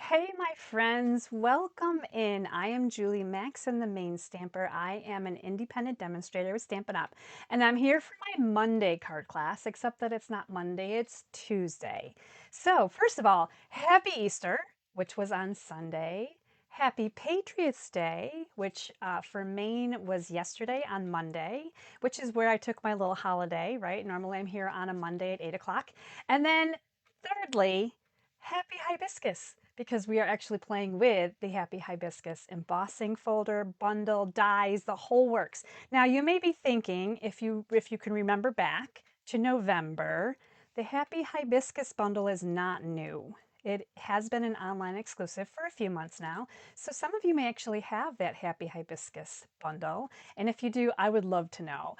Hey, my friends, welcome in. I am Julie Maxon, the Maine Stamper. I am an independent demonstrator with Stampin' Up, and I'm here for my Monday card class, except that it's not Monday, it's Tuesday. So, first of all, happy Easter, which was on Sunday. Happy Patriots Day, which for Maine was yesterday on Monday, which is where I took my little holiday, right? Normally I'm here on a Monday at 8 o'clock. And then, thirdly, Happy Hibiscus, because we are actually playing with the Happy Hibiscus embossing folder, bundle, dies, the whole works. Now you may be thinking, if you can remember back to November, the Happy Hibiscus Bundle is not new. It has been an online exclusive for a few months now, so some of you may actually have that Happy Hibiscus Bundle, and if you do, I would love to know.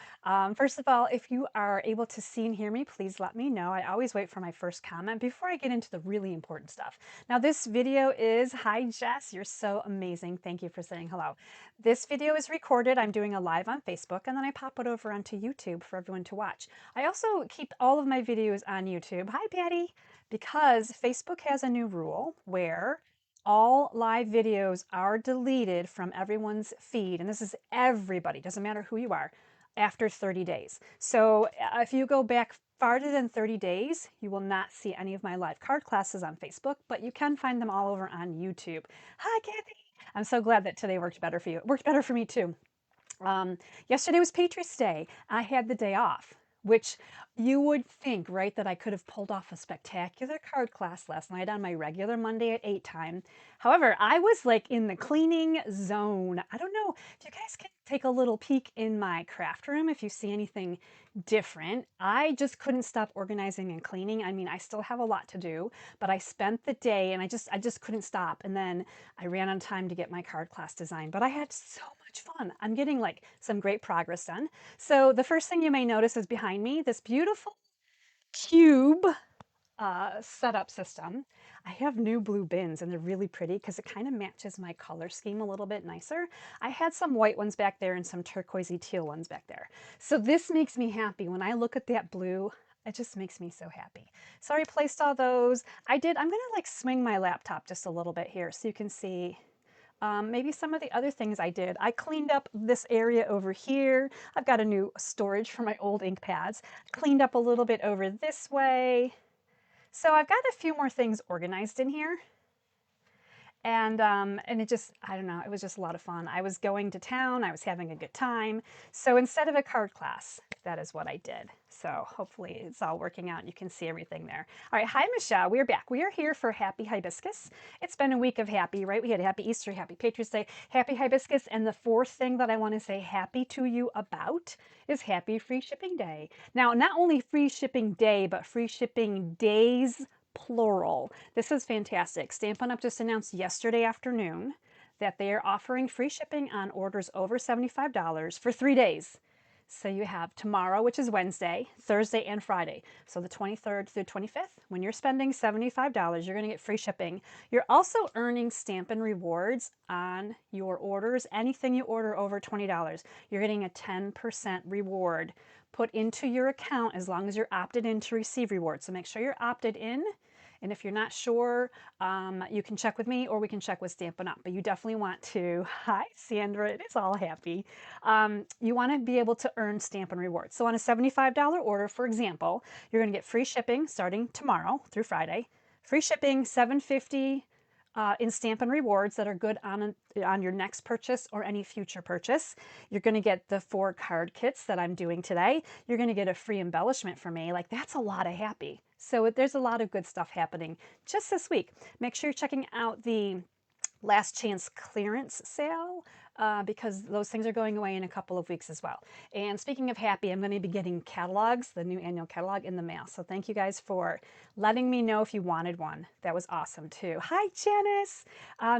First of all, if you are able to see and hear me, please let me know. I always wait for my first comment before I get into the really important stuff. Now this video is, hi Jess, you're so amazing. Thank you for saying hello. This video is recorded. I'm doing a live on Facebook and then I pop it over onto YouTube for everyone to watch. I also keep all of my videos on YouTube. Hi Patty, because Facebook has a new rule where all live videos are deleted from everyone's feed, and this is everybody, doesn't matter who you are, after 30 days. So if you go back farther than 30 days, you will not see any of my live card classes on Facebook, but you can find them all over on YouTube. Hi, Kathy. I'm so glad that today worked better for you. It worked better for me too. Yesterday was Patriots Day. I had the day off, which you would think, right, that I could have pulled off a spectacular card class last night on my regular Monday at 8 time. However, I was like in the cleaning zone. I don't know if you guys can take a little peek in my craft room if you see anything different. I just couldn't stop organizing and cleaning. I mean, I still have a lot to do, but I spent the day and I just couldn't stop. And then I ran on time to get my card class designed, but I had so much fun. I'm getting like some great progress done. So the first thing you may notice is behind me, this beautiful cube setup system. I have new blue bins and they're really pretty because it kind of matches my color scheme a little bit nicer. I had some white ones back there and some turquoisey teal ones back there. So this makes me happy. When I look at that blue, it just makes me so happy. So I replaced all those. I'm gonna like swing my laptop just a little bit here so you can see maybe some of the other things I did. I cleaned up this area over here. I've got a new storage for my old ink pads. Cleaned up a little bit over this way. So I've got a few more things organized in here. And it just, I don't know, it was just a lot of fun. I was going to town, I was having a good time. So instead of a card class, that is what I did. So hopefully it's all working out and you can see everything there. All right, hi Michelle, we're back. We are here for Happy Hibiscus. It's been a week of happy, right? We had Happy Easter, Happy Patriots Day, Happy Hibiscus, and the fourth thing that I want to say happy to you about is Happy Free Shipping Day. Now, not only free shipping day, but free shipping days plural. This is fantastic. Stampin' Up! Just announced yesterday afternoon that they are offering free shipping on orders over $75 for 3 days. So you have tomorrow, which is Wednesday, Thursday, and Friday. So the 23rd through 25th, when you're spending $75, you're going to get free shipping. You're also earning Stampin' Rewards on your orders. Anything you order over $20, you're getting a 10% reward put into your account as long as you're opted in to receive rewards. So make sure you're opted in. And if you're not sure, you can check with me or we can check with Stampin' Up. But you definitely want to, hi Sandra, it is all happy. You want to be able to earn Stampin' Rewards. So on a $75 order, for example, you're going to get free shipping starting tomorrow through Friday. Free shipping, $7.50 in Stampin' Rewards that are good on your next purchase or any future purchase. You're going to get the 4 card kits that I'm doing today. You're going to get a free embellishment from me. Like, that's a lot of happy. So there's a lot of good stuff happening just this week. Make sure you're checking out the last chance clearance sale because those things are going away in a couple of weeks as well. And speaking of happy, I'm going to be getting catalogs, the new annual catalog in the mail. So thank you guys for letting me know if you wanted one. That was awesome too. Hi Janice.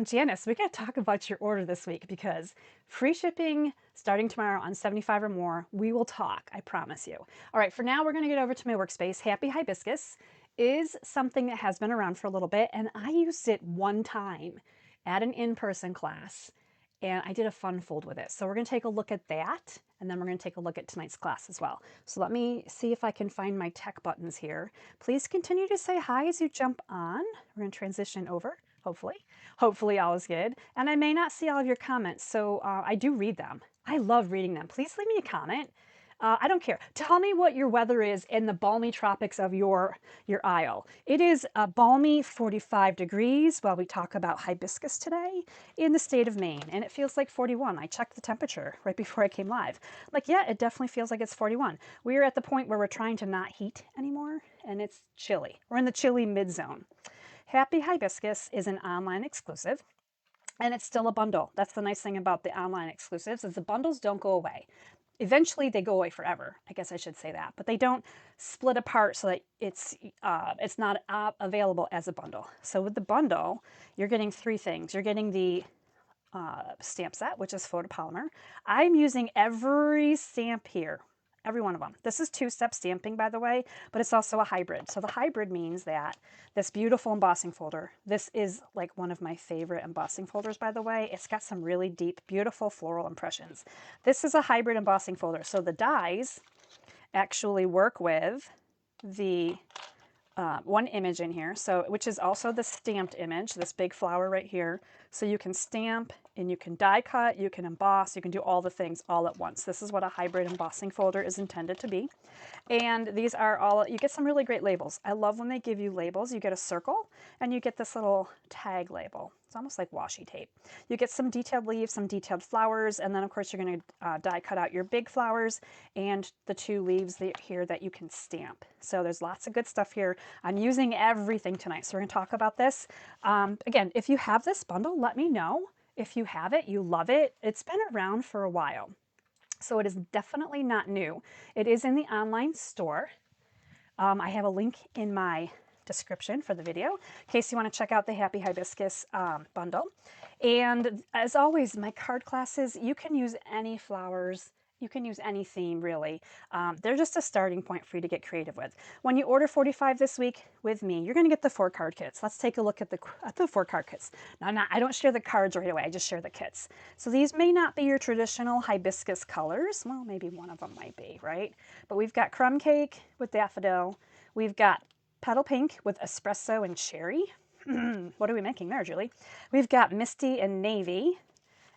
Janice, we got to talk about your order this week because free shipping starting tomorrow on 75 or more. We will talk, I promise you. All right, for now we're going to get over to my workspace. Happy Hibiscus is something that has been around for a little bit and I used it one time at an in-person class and I did a fun fold with it. So we're going to take a look at that and then we're going to take a look at tonight's class as well. So let me see if I can find my tech buttons here. Please continue to say hi as you jump on. We're going to transition over. hopefully. Hopefully all is good. And I may not see all of your comments, so I do read them. I love reading them. Please leave me a comment. I don't care. Tell me what your weather is in the balmy tropics of your aisle. It is a balmy 45 degrees while we talk about hibiscus today in the state of Maine, and it feels like 41. I checked the temperature right before I came live. Like, yeah, it definitely feels like it's 41. We're at the point where we're trying to not heat anymore, and it's chilly. We're in the chilly mid-zone. Happy Hibiscus is an online exclusive, and it's still a bundle. That's the nice thing about the online exclusives is the bundles don't go away. Eventually they go away forever. I guess I should say that, but they don't split apart so that it's not available as a bundle. So with the bundle, you're getting three things. You're getting the stamp set, which is photopolymer. I'm using every stamp here, every one of them. This is two-step stamping, by the way, but it's also a hybrid. So the hybrid means that this beautiful embossing folder, this is like one of my favorite embossing folders, by the way. It's got some really deep, beautiful floral impressions. This is a hybrid embossing folder. So the dies actually work with the one image in here, so which is also the stamped image, this big flower right here. So you can stamp and you can die cut, you can emboss, you can do all the things all at once. This is what a hybrid embossing folder is intended to be. And these are all, you get some really great labels. I love when they give you labels. You get a circle and you get this little tag label. It's almost like washi tape. You get some detailed leaves, some detailed flowers, and then of course you're going to die cut out your big flowers and the two leaves here that you can stamp. So there's lots of good stuff here. I'm using everything tonight, so we're going to talk about this. Again, if you have this bundle, let me know. If you have it, you love it. It's been around for a while, so it is definitely not new. It is in the online store. I have a link in my description for the video in case you want to check out the Happy Hibiscus bundle. And as always, my card classes, you can use any flowers. You can use any theme, really. They're just a starting point for you to get creative with. When you order 45 this week with me, you're going to get the 4 card kits. Let's take a look at the 4 card kits. Now, I don't share the cards right away. I just share the kits. So these may not be your traditional hibiscus colors. Well, maybe one of them might be, right? But we've got crumb cake with daffodil. We've got petal pink with espresso and cherry. What are we making there, Julie? We've got misty and navy.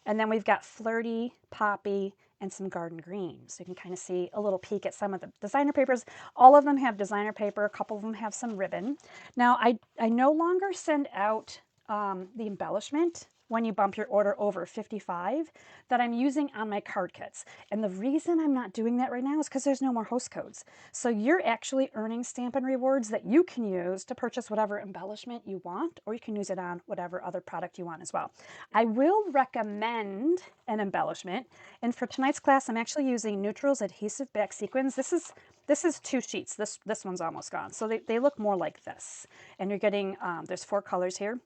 And then we've got flirty, poppy, and some garden green. So you can kind of see a little peek at some of the designer papers. All of them have designer paper. A couple of them have some ribbon. Now, I no longer send out the embellishment when you bump your order over 55 that I'm using on my card kits. And the reason I'm not doing that right now is because there's no more host codes. So you're actually earning Stampin' Rewards that you can use to purchase whatever embellishment you want, or you can use it on whatever other product you want as well. I will recommend an embellishment. And for tonight's class, I'm actually using Neutral's Adhesive Back Sequins. This is 2 sheets. This one's almost gone. So they look more like this. And you're getting, there's 4 colors here.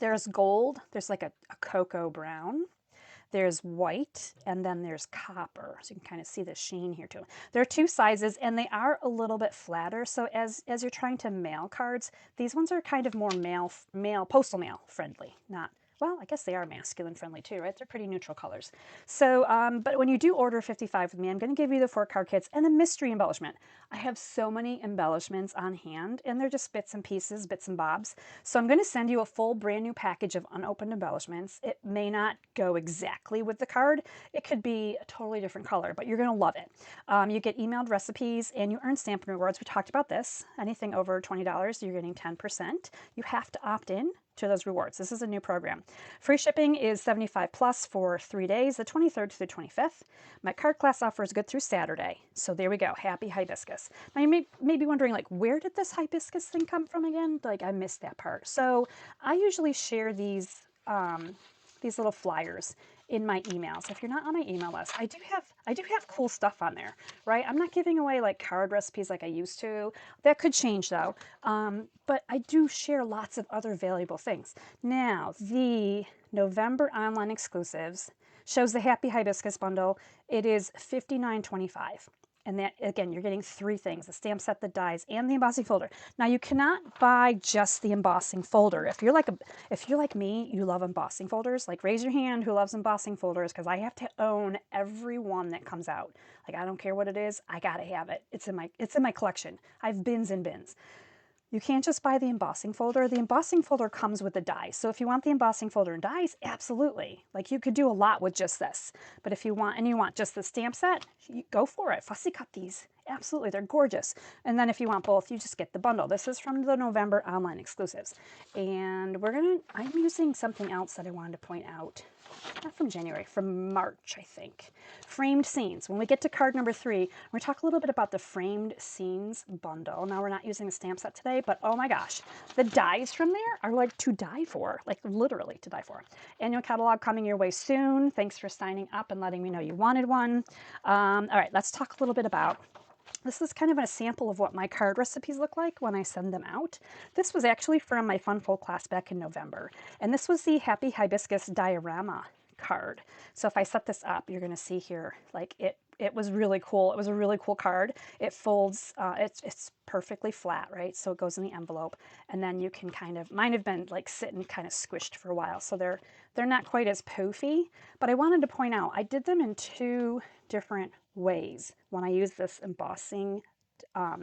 There's gold, there's like a cocoa brown, there's white, and then there's copper. So you can kind of see the sheen here too. There are 2 sizes and they are a little bit flatter. So as you're trying to mail cards, these ones are kind of more postal mail friendly, not, well, I guess they are masculine friendly too, right? They're pretty neutral colors. So, but when you do order 55 with me, I'm going to give you the 4 card kits and a mystery embellishment. I have so many embellishments on hand and they're just bits and pieces, bits and bobs. So I'm going to send you a full brand new package of unopened embellishments. It may not go exactly with the card. It could be a totally different color, but you're going to love it. You get emailed recipes and you earn Stampin' Rewards. We talked about this. Anything over $20, you're getting 10%. You have to opt in to those rewards. This is a new program. Free shipping is $75 plus for 3 days, the 23rd to the 25th. My card class offer is good through Saturday. So there we go, Happy Hibiscus. Now you may be wondering, like, where did this hibiscus thing come from again? Like, I missed that part. So I usually share these little flyers in my emails. If you're not on my email list, I do have cool stuff on there, right? I'm not giving away like card recipes like I used to. That could change though. But I do share lots of other valuable things. Now, the November online exclusives shows the Happy Hibiscus Bundle. It is $59.25. And that, again, you're getting 3 things, the stamp set, the dies, and the embossing folder. Now, you cannot buy just the embossing folder. If you're like me, you love embossing folders, like raise your hand who loves embossing folders, because I have to own every one that comes out. Like, I don't care what it is, I gotta have it. It's in my collection. I have bins and bins. You can't just buy the embossing folder. The embossing folder comes with the dies. So if you want the embossing folder and dies, absolutely. Like you could do a lot with just this. But if you want just the stamp set, go for it. Fussy cut these. Absolutely, they're gorgeous. And then if you want both, you just get the bundle. This is from the November online exclusives. And I'm using something else that I wanted to point out. Not from January, from March, I think. Framed scenes. When we get to card number 3, we're going to talk a little bit about the framed scenes bundle. Now, we're not using the stamp set today, but oh my gosh, the dies from there are like to die for, like literally to die for. Annual catalog coming your way soon. Thanks for signing up and letting me know you wanted one. All right, let's talk a little bit about this is kind of a sample of what my card recipes look like when I send them out. This was actually from my Fun Fold class back in November. And this was the Happy Hibiscus diorama card. So if I set this up, you're going to see here, like it was really cool. It was a really cool card. It folds, it's perfectly flat, right? So it goes in the envelope. And then you can kind of, mine have been like sitting kind of squished for a while. So they're not quite as poofy. But I wanted to point out, I did them in 2 different ways when I use this embossing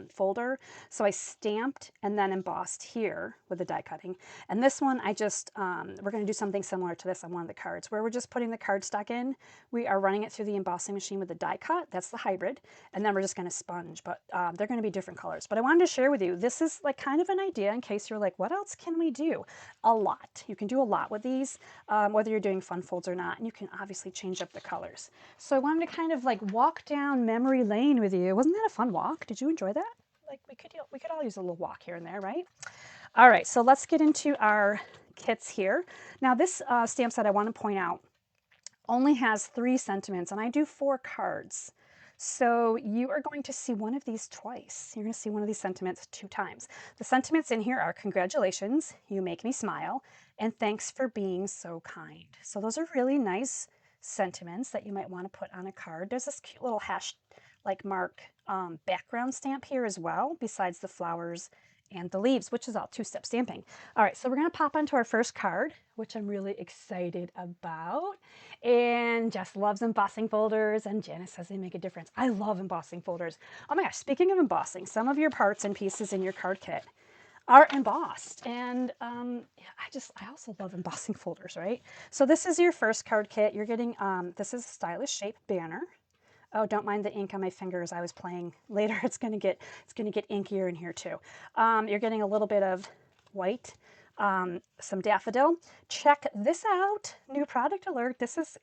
folder. So I stamped and then embossed here with the die cutting. And this one, I just, we're going to do something similar to this on one of the cards where we're just putting the cardstock in. We are running it through the embossing machine with the die cut. That's the hybrid. And then we're just going to sponge, but they're going to be different colors. But I wanted to share with you, this is like kind of an idea in case you're like, what else can we do? A lot. You can do a lot with these, whether you're doing fun folds or not. And you can obviously change up the colors. So I wanted to kind of like walk down memory lane with you. Wasn't that a fun walk? Did you enjoy that? Like we could all use a little walk here and there, right? All right, so let's get into our kits here. Now this stamp set I want to point out only has 3 sentiments, and I do 4 cards. So you are going to see one of these twice. You're going to see one of these sentiments 2 times. The sentiments in here are congratulations, you make me smile, and thanks for being so kind. So those are really nice sentiments that you might want to put on a card. There's this cute little hash like mark background stamp here as well, besides the flowers and the leaves, which is all 2-step stamping. All right, so we're going to pop onto our first card, which I'm really excited about. And Jess loves embossing folders, and Janice says they make a difference. I love embossing folders. Oh my gosh, speaking of embossing, some of your parts and pieces in your card kit are embossed. And I also love embossing folders, right? So this is your first card kit. You're getting, this is a stylish shaped banner. Oh, don't mind the ink on my fingers. I was playing. Later it's gonna get inkier in here too. You're getting a little bit of white, some daffodil. Check this out. New product alert. This is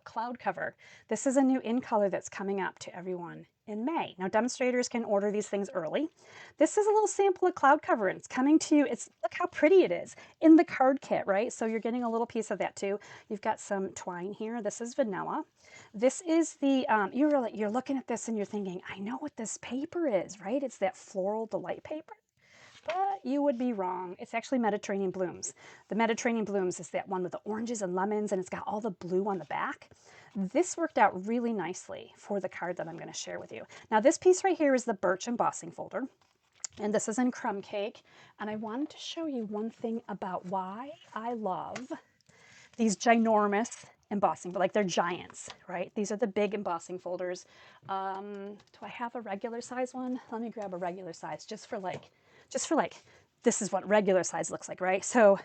cloud cover. This is a new in color that's coming up to everyone in May. Now demonstrators can order these things early. This is a little sample of cloud cover and it's coming to you. Look how pretty it is in the card kit, right? So you're getting a little piece of that too. You've got some twine here. This is vanilla. This is the, you're looking at this and you're thinking, I know what this paper is, right? It's that Floral Delight paper. But you would be wrong. It's actually Mediterranean Blooms. The Mediterranean Blooms is that one with the oranges and lemons, and it's got all the blue on the back. This worked out really nicely for the card that I'm going to share with you. Now this piece right here is the Birch embossing folder, and this is in Crumb Cake. And I wanted to show you one thing about why I love these ginormous embossing, but like they're giants, right? These are the big embossing folders. Do I have a regular size one? Let me grab a regular size just for like, this is what regular size looks like, right? So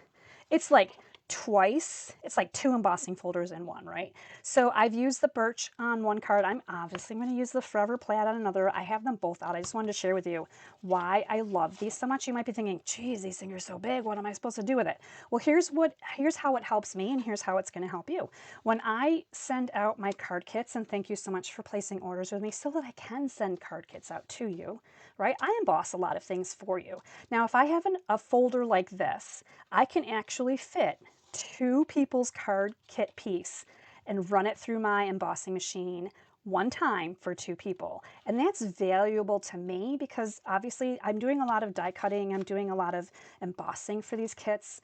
it's like twice, it's like 2 embossing folders in one, right? So I've used the birch on one card. I'm obviously going to use the Forever Plaid on another. I have them both out. I just wanted to share with you why I love these so much. You might be thinking, geez, these things are so big. What am I supposed to do with it? Well, here's how it helps me, and here's how it's going to help you. When I send out my card kits, and thank you so much for placing orders with me so that I can send card kits out to you, right? I emboss a lot of things for you. Now, if I have a folder like this, I can actually fit 2 people's card kit piece and run it through my embossing machine one time for 2 people. And that's valuable to me because obviously I'm doing a lot of die cutting, I'm doing a lot of embossing for these kits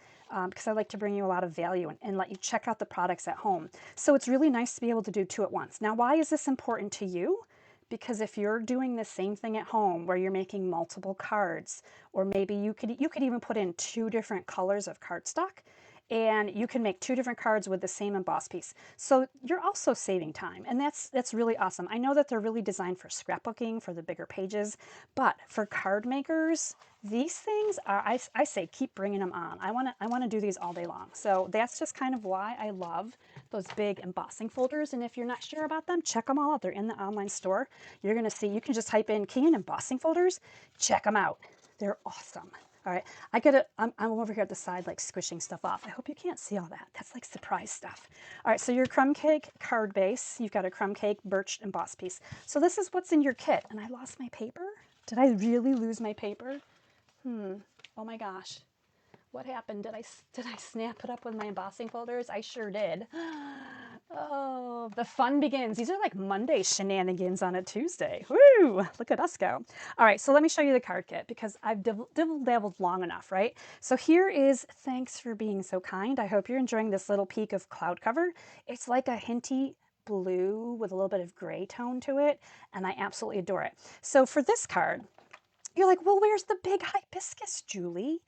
because I like to bring you a lot of value and let you check out the products at home. So it's really nice to be able to do 2 at once. Now, why is this important to you? Because if you're doing the same thing at home where you're making multiple cards, or maybe you could even put in 2 different colors of cardstock, and you can make 2 different cards with the same emboss piece. So you're also saving time, and that's really awesome. I know that they're really designed for scrapbooking, for the bigger pages, but for card makers, these things are, I say keep bringing them on. I want to do these all day long. So that's just kind of why I love those big embossing folders. And if you're not sure about them, check them all out. They're in the online store. You're going to see, you can just type in key in embossing folders. Check them out. They're awesome. All right, I'm over here at the side like squishing stuff off. I hope you can't see all that. That's like surprise stuff. All right, so your crumb cake card base, you've got a crumb cake birch emboss piece. So this is what's in your kit. And I lost my paper? Did I really lose my paper? Oh my gosh. What happened? Did I snap it up with my embossing folders? I sure did. Oh, the fun begins. These are like Monday shenanigans on a Tuesday. Woo! Look at us go. All right, so let me show you the card kit because I've dabbled long enough, right? So here is Thanks for Being So Kind. I hope you're enjoying this little peek of cloud cover. It's like a hinty blue with a little bit of gray tone to it, and I absolutely adore it. So for this card, you're like, well, where's the big hibiscus, Julie?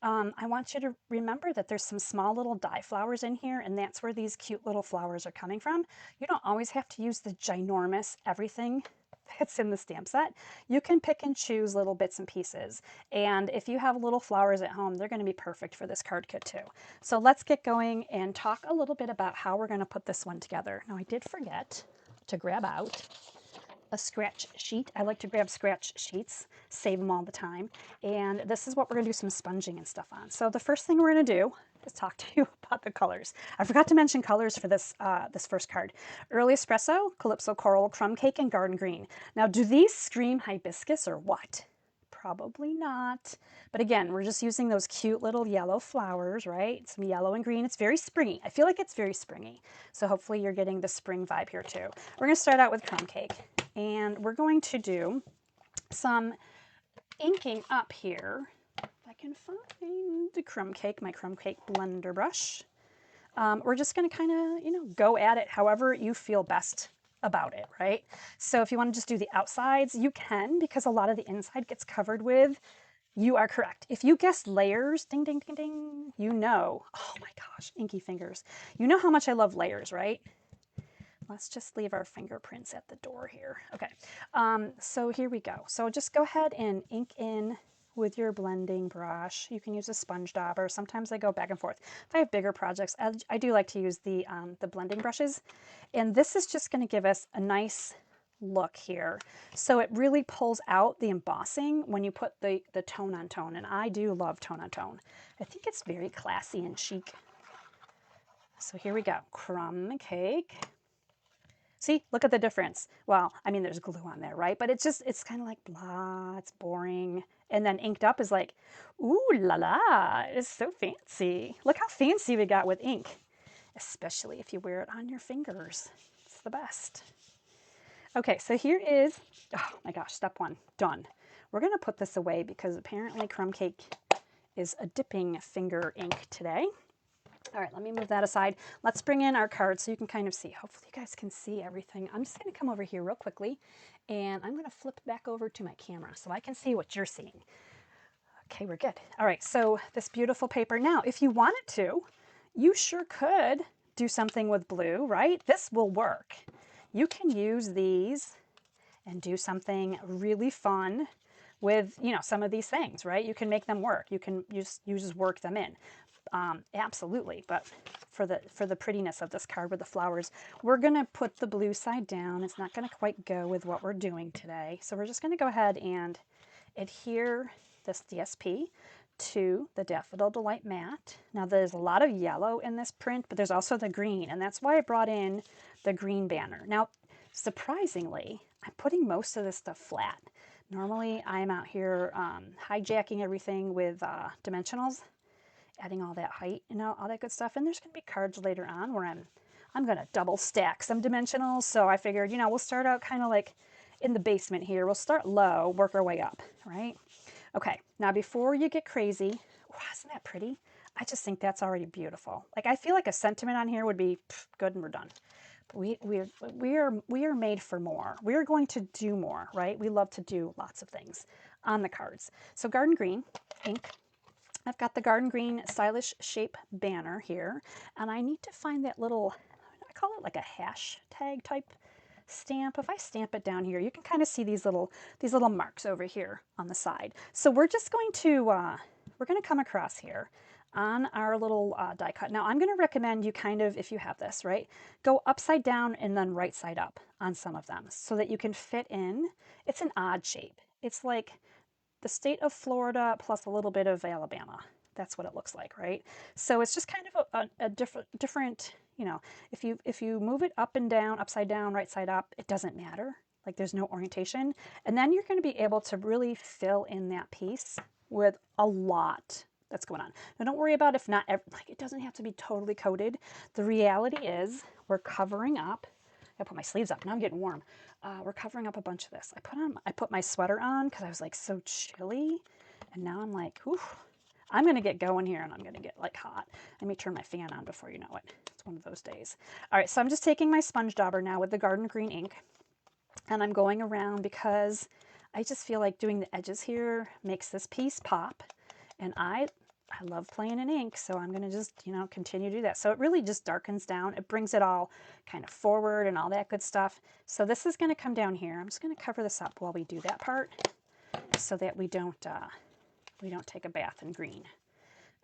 I want you to remember that there's some small little die flowers in here, and that's where these cute little flowers are coming from. You don't always have to use the ginormous everything that's in the stamp set. You can pick and choose little bits and pieces. And if you have little flowers at home, they're going to be perfect for this card kit too. So let's get going and talk a little bit about how we're going to put this one together. Now, I did forget to grab out a scratch sheet. I like to grab scratch sheets, save them all the time. And this is what we're going to do some sponging and stuff on. So the first thing we're going to do is talk to you about the colors. I forgot to mention colors for this this first card. Early Espresso, Calypso Coral, Crumb Cake, and Garden Green. Now, do these scream hibiscus or what? Probably not. But again, we're just using those cute little yellow flowers, right? Some yellow and green. It's very springy. I feel like it's very springy. So hopefully you're getting the spring vibe here too. We're going to start out with Crumb Cake. And we're going to do some inking up here. If I can find the crumb cake, my crumb cake blender brush. We're just going to kind of, go at it however you feel best about it, right? So if you want to just do the outsides, you can, because a lot of the inside gets covered with, you are correct. If you guessed layers, ding, ding, ding, ding, oh my gosh, inky fingers. You know how much I love layers, right? Let's just leave our fingerprints at the door here. Okay, so here we go. So just go ahead and ink in with your blending brush. You can use a sponge dauber. Sometimes I go back and forth. If I have bigger projects, I do like to use the blending brushes. And this is just going to give us a nice look here. So it really pulls out the embossing when you put the tone on tone. And I do love tone on tone. I think it's very classy and chic. So here we go. Crumb cake. See, look at the difference. Well, I mean, there's glue on there, right? But it's kind of like blah, it's boring. And then inked up is like, ooh la la, it's so fancy. Look how fancy we got with ink, especially if you wear it on your fingers. It's the best. Okay, so here is, oh my gosh, step one, done. We're gonna put this away because apparently Crumb Cake is a dipping finger ink today. All right, let me move that aside. Let's bring in our card so you can kind of see. Hopefully you guys can see everything. I'm just going to come over here real quickly, and I'm going to flip back over to my camera so I can see what you're seeing. Okay, we're good. All right, so this beautiful paper. Now, if you wanted to, you sure could do something with blue, right? This will work. You can use these and do something really fun with, some of these things, right? You can make them work. You can just work them in. Absolutely, but for the prettiness of this card with the flowers, we're going to put the blue side down. It's not going to quite go with what we're doing today. So we're just going to go ahead and adhere this DSP to the Daffodil Delight mat. Now there's a lot of yellow in this print, but there's also the green, and that's why I brought in the green banner. Now, surprisingly, I'm putting most of this stuff flat. Normally, I'm out here hijacking everything with dimensionals, adding all that height, all that good stuff. And there's going to be cards later on where I'm going to double stack some dimensionals. So I figured, we'll start out kind of like in the basement here. We'll start low, work our way up, right? Okay, now before you get crazy, wow, isn't that pretty? I just think that's already beautiful. Like, I feel like a sentiment on here would be good and we're done. But we are made for more. We're going to do more, right? We love to do lots of things on the cards. So Garden Green ink. I've got the garden green stylish shape banner here, and I need to find that little, I call it like a hashtag type stamp. If I stamp it down here, you can kind of see these little marks over here on the side. So we're just going to come across here on our little die cut. Now I'm going to recommend you kind of, if you have this, right, go upside down and then right side up on some of them so that you can fit in. It's an odd shape. It's like the state of Florida plus a little bit of Alabama. That's what it looks like, right? So it's just kind of a different, you know, if you move it up and down, upside down, right side up, it doesn't matter. Like there's no orientation. And then you're going to be able to really fill in that piece with a lot that's going on. Now don't worry about if not, like it doesn't have to be totally coated. The reality is we're covering up. I put my sleeves up. Now I'm getting warm. We're covering up a bunch of this. I put my sweater on because I was like so chilly, and now I'm like, ooh, I'm gonna get going here, and I'm gonna get like hot. Let me turn my fan on before you know it. It's one of those days. All right, so I'm just taking my sponge dauber now with the garden green ink, and I'm going around because I just feel like doing the edges here makes this piece pop, and I love playing in ink, so I'm going to just, you know, continue to do that. So it really just darkens down. It brings it all kind of forward and all that good stuff. So this is going to come down here. I'm just going to cover this up while we do that part so that we don't take a bath in green.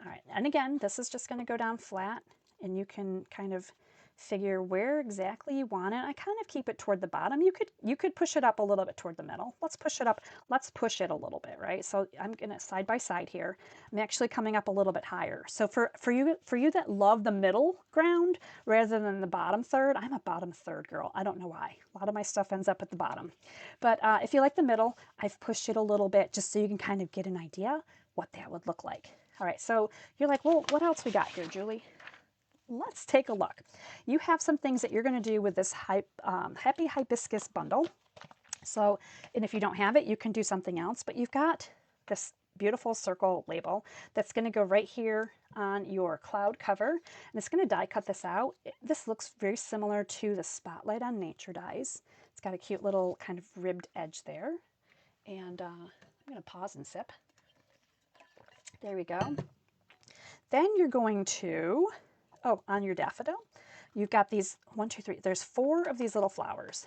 All right, and again, this is just going to go down flat, and you can kind of figure where exactly you want it. I kind of keep it toward the bottom. You could push it up a little bit toward the middle. Let's push it up. Let's push it a little bit, right? So I'm gonna side by side here. I'm actually coming up a little bit higher. So for you that love the middle ground rather than the bottom third, I'm a bottom third girl. I don't know why. A lot of my stuff ends up at the bottom. But if you like the middle, I've pushed it a little bit just so you can kind of get an idea what that would look like. All right, so you're like, well, what else we got here, Julie? Let's take a look. You have some things that you're going to do with this Happy Hibiscus Bundle. So, and if you don't have it, you can do something else, but you've got this beautiful circle label that's going to go right here on your cloud cover, and it's going to die cut this out. This looks very similar to the Spotlight on Nature dies. It's got a cute little kind of ribbed edge there, and I'm going to pause and sip. There we go. Then you're going to, oh, on your daffodil, you've got these 1, 2, 3, there's 4 of these little flowers.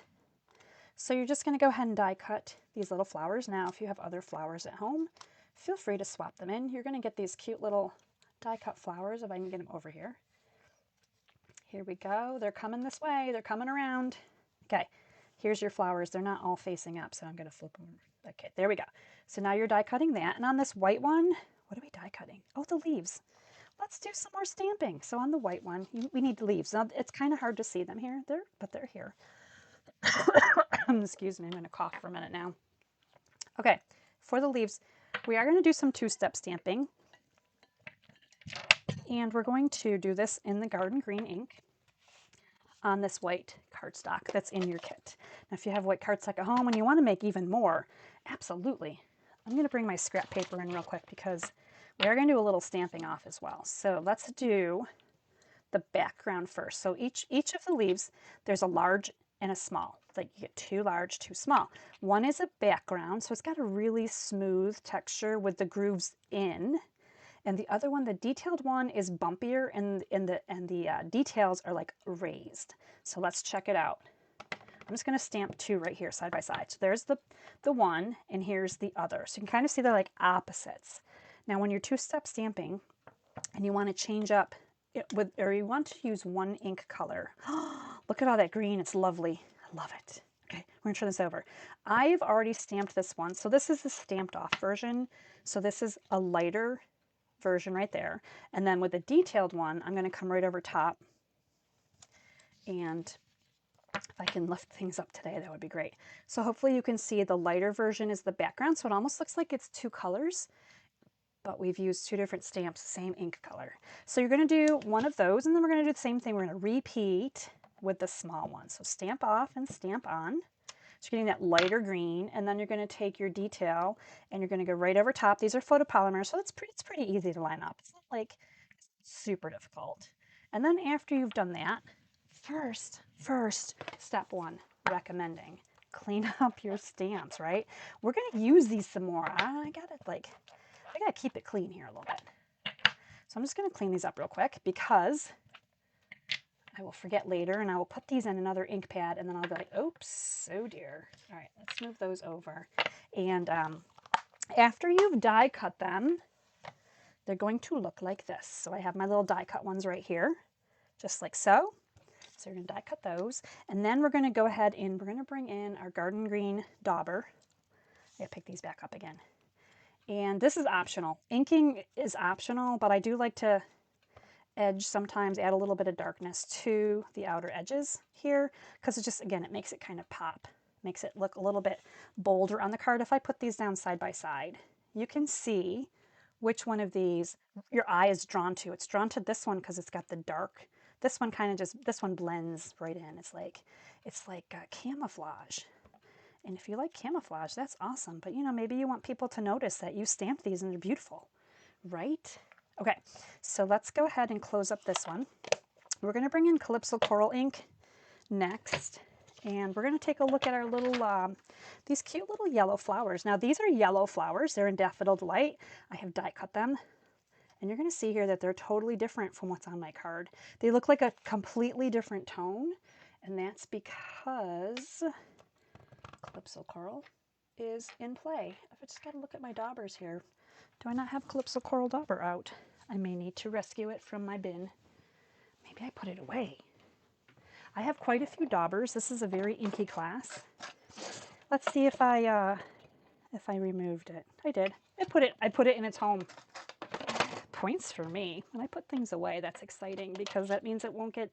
So you're just going to go ahead and die cut these little flowers. Now, if you have other flowers at home, feel free to swap them in. You're going to get these cute little die cut flowers, if I can get them over here. Here we go. They're coming this way. They're coming around. Okay, here's your flowers. They're not all facing up, so I'm going to flip them. Okay, there we go. So now you're die cutting that. And on this white one, what are we die cutting? Oh, the leaves. Let's do some more stamping. So on the white one, we need the leaves. Now, it's kind of hard to see them here, but they're here. Excuse me, I'm going to cough for a minute now. Okay, for the leaves, we are going to do some 2-step stamping. And we're going to do this in the garden green ink on this white cardstock that's in your kit. Now, if you have white cardstock at home and you want to make even more, absolutely. I'm going to bring my scrap paper in real quick because we are going to do a little stamping off as well. So let's do the background first. So each of the leaves, there's a large and a small. Like you get 2 large, 2 small. One is a background, so it's got a really smooth texture with the grooves in. And the other one, the detailed one, is bumpier, and the details are like raised. So let's check it out. I'm just going to stamp 2 right here, side by side. So there's the one, and here's the other. So you can kind of see they're like opposites. Now, when you're 2-step stamping, and you want to change up it with, or you want to use one ink color. Look at all that green. It's lovely. I love it. Okay, we're going to turn this over. I've already stamped this one. So this is the stamped off version. So this is a lighter version right there. And then with the detailed one, I'm going to come right over top. And if I can lift things up today, that would be great. So hopefully you can see the lighter version is the background. So it almost looks like it's 2 colors, but we've used 2 different stamps, same ink color. So you're going to do one of those, and then we're going to do the same thing. We're going to repeat with the small one. So stamp off and stamp on. So you're getting that lighter green, and then you're going to take your detail and you're going to go right over top. These are photopolymers, so it's pretty easy to line up. It's not like super difficult. And then after you've done that, first, step 1, recommending, clean up your stamps, right? We're going to use these some more. I gotta keep it clean here a little bit. So I'm just going to clean these up real quick because I will forget later, and I will put these in another ink pad, and then I'll be like, oops, oh dear. All right, let's move those over. And after you've die cut them, they're going to look like this. So I have my little die cut ones right here, just like so. So we're going to die cut those. And then we're going to go ahead and we're going to bring in our garden green dauber. I gotta pick these back up again. And this is optional. Inking is optional, but I do like to edge sometimes, add a little bit of darkness to the outer edges here, because it just, again, it makes it kind of pop, makes it look a little bit bolder on the card. If I put these down side by side, you can see which one of these your eye is drawn to. It's drawn to this one because it's got the dark. This one kind of just, this one blends right in. It's like camouflage. And if you like camouflage, that's awesome. But you know, maybe you want people to notice that you stamped these and they're beautiful, right? Okay, so let's go ahead and close up this one. We're going to bring in Calypso Coral ink next, and we're going to take a look at our little, these cute little yellow flowers. Now these are yellow flowers. They're in Daffodil Delight. I have die cut them, and you're going to see here that they're totally different from what's on my card. They look like a completely different tone, and that's because Calypso Coral is in play. I just got to look at my daubers here. Do I not have Calypso Coral dauber out? I may need to rescue it from my bin. Maybe I put it away. I have quite a few daubers. This is a very inky class. Let's see if I removed it. I did. I put it in its home. Points for me. When I put things away, that's exciting because that means it won't get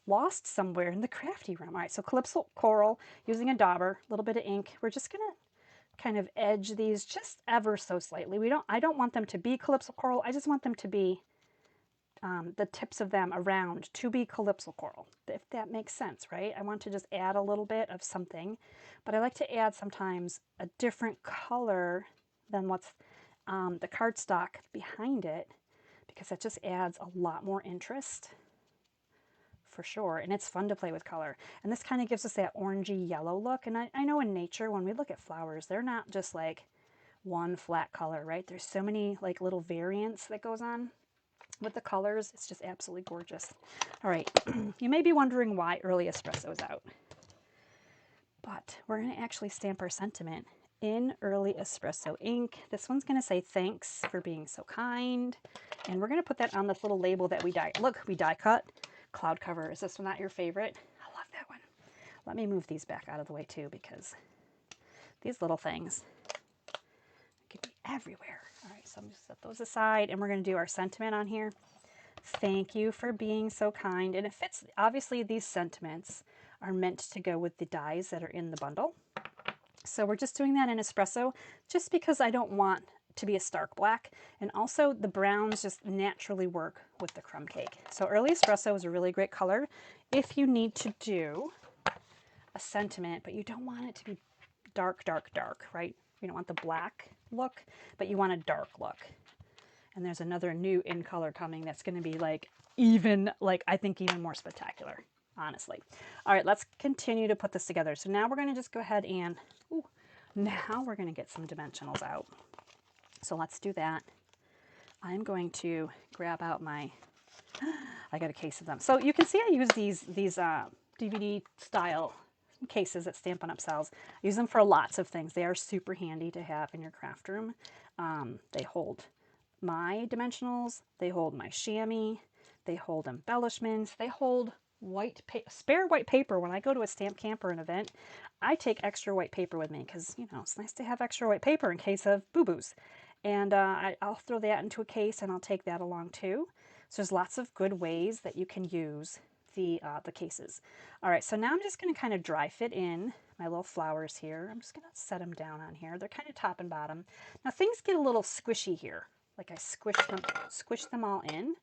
lost somewhere in the crafty room. All right, so Calypso Coral, using a dauber, a little bit of ink. We're just gonna kind of edge these just ever so slightly. I don't want them to be Calypso Coral. I just want them to be the tips of them around to be Calypso Coral, if that makes sense, right? I want to just add a little bit of something, but I like to add sometimes a different color than what's the cardstock behind it, because that just adds a lot more interest. For sure, and it's fun to play with color. And this kind of gives us that orangey yellow look. And I know in nature, when we look at flowers, they're not just like one flat color, right? There's so many like little variants that goes on with the colors. It's just absolutely gorgeous. All right, you may be wondering why Early Espresso is out, but we're going to actually stamp our sentiment in Early Espresso ink. This one's going to say thanks for being so kind, and we're going to put that on this little label that we die cut. Cloud cover. Is this one not your favorite? I love that one. Let me move these back out of the way too, because these little things could be everywhere. All right, so I'm just set those aside, and we're going to do our sentiment on here. Thank you for being so kind. And it fits, obviously these sentiments are meant to go with the dies that are in the bundle. So we're just doing that in espresso just because I don't want to be a stark black, and also the browns just naturally work with the crumb cake. So Early Espresso is a really great color if you need to do a sentiment, but you don't want it to be dark, dark, dark, right? You don't want the black look, but you want a dark look. And there's another new in color coming that's going to be like I think even more spectacular, honestly. All right, let's continue to put this together. So now we're going to just go ahead and, now we're going to get some dimensionals out. So let's do that. I'm going to grab out my, I got a case of them. So you can see I use these DVD style cases that Stampin' Up sells. I use them for lots of things. They are super handy to have in your craft room. They hold my dimensionals, they hold my chamois, they hold embellishments, they hold spare white paper. When I go to a stamp camp or an event, I take extra white paper with me because, you know, it's nice to have extra white paper in case of boo-boos. And I'll throw that into a case and I'll take that along too. So there's lots of good ways that you can use the cases. All right, so now I'm just going to kind of dry fit in my little flowers here. I'm just going to set them down on here. They're kind of top and bottom. Now things get a little squishy here. Like I squish them all in,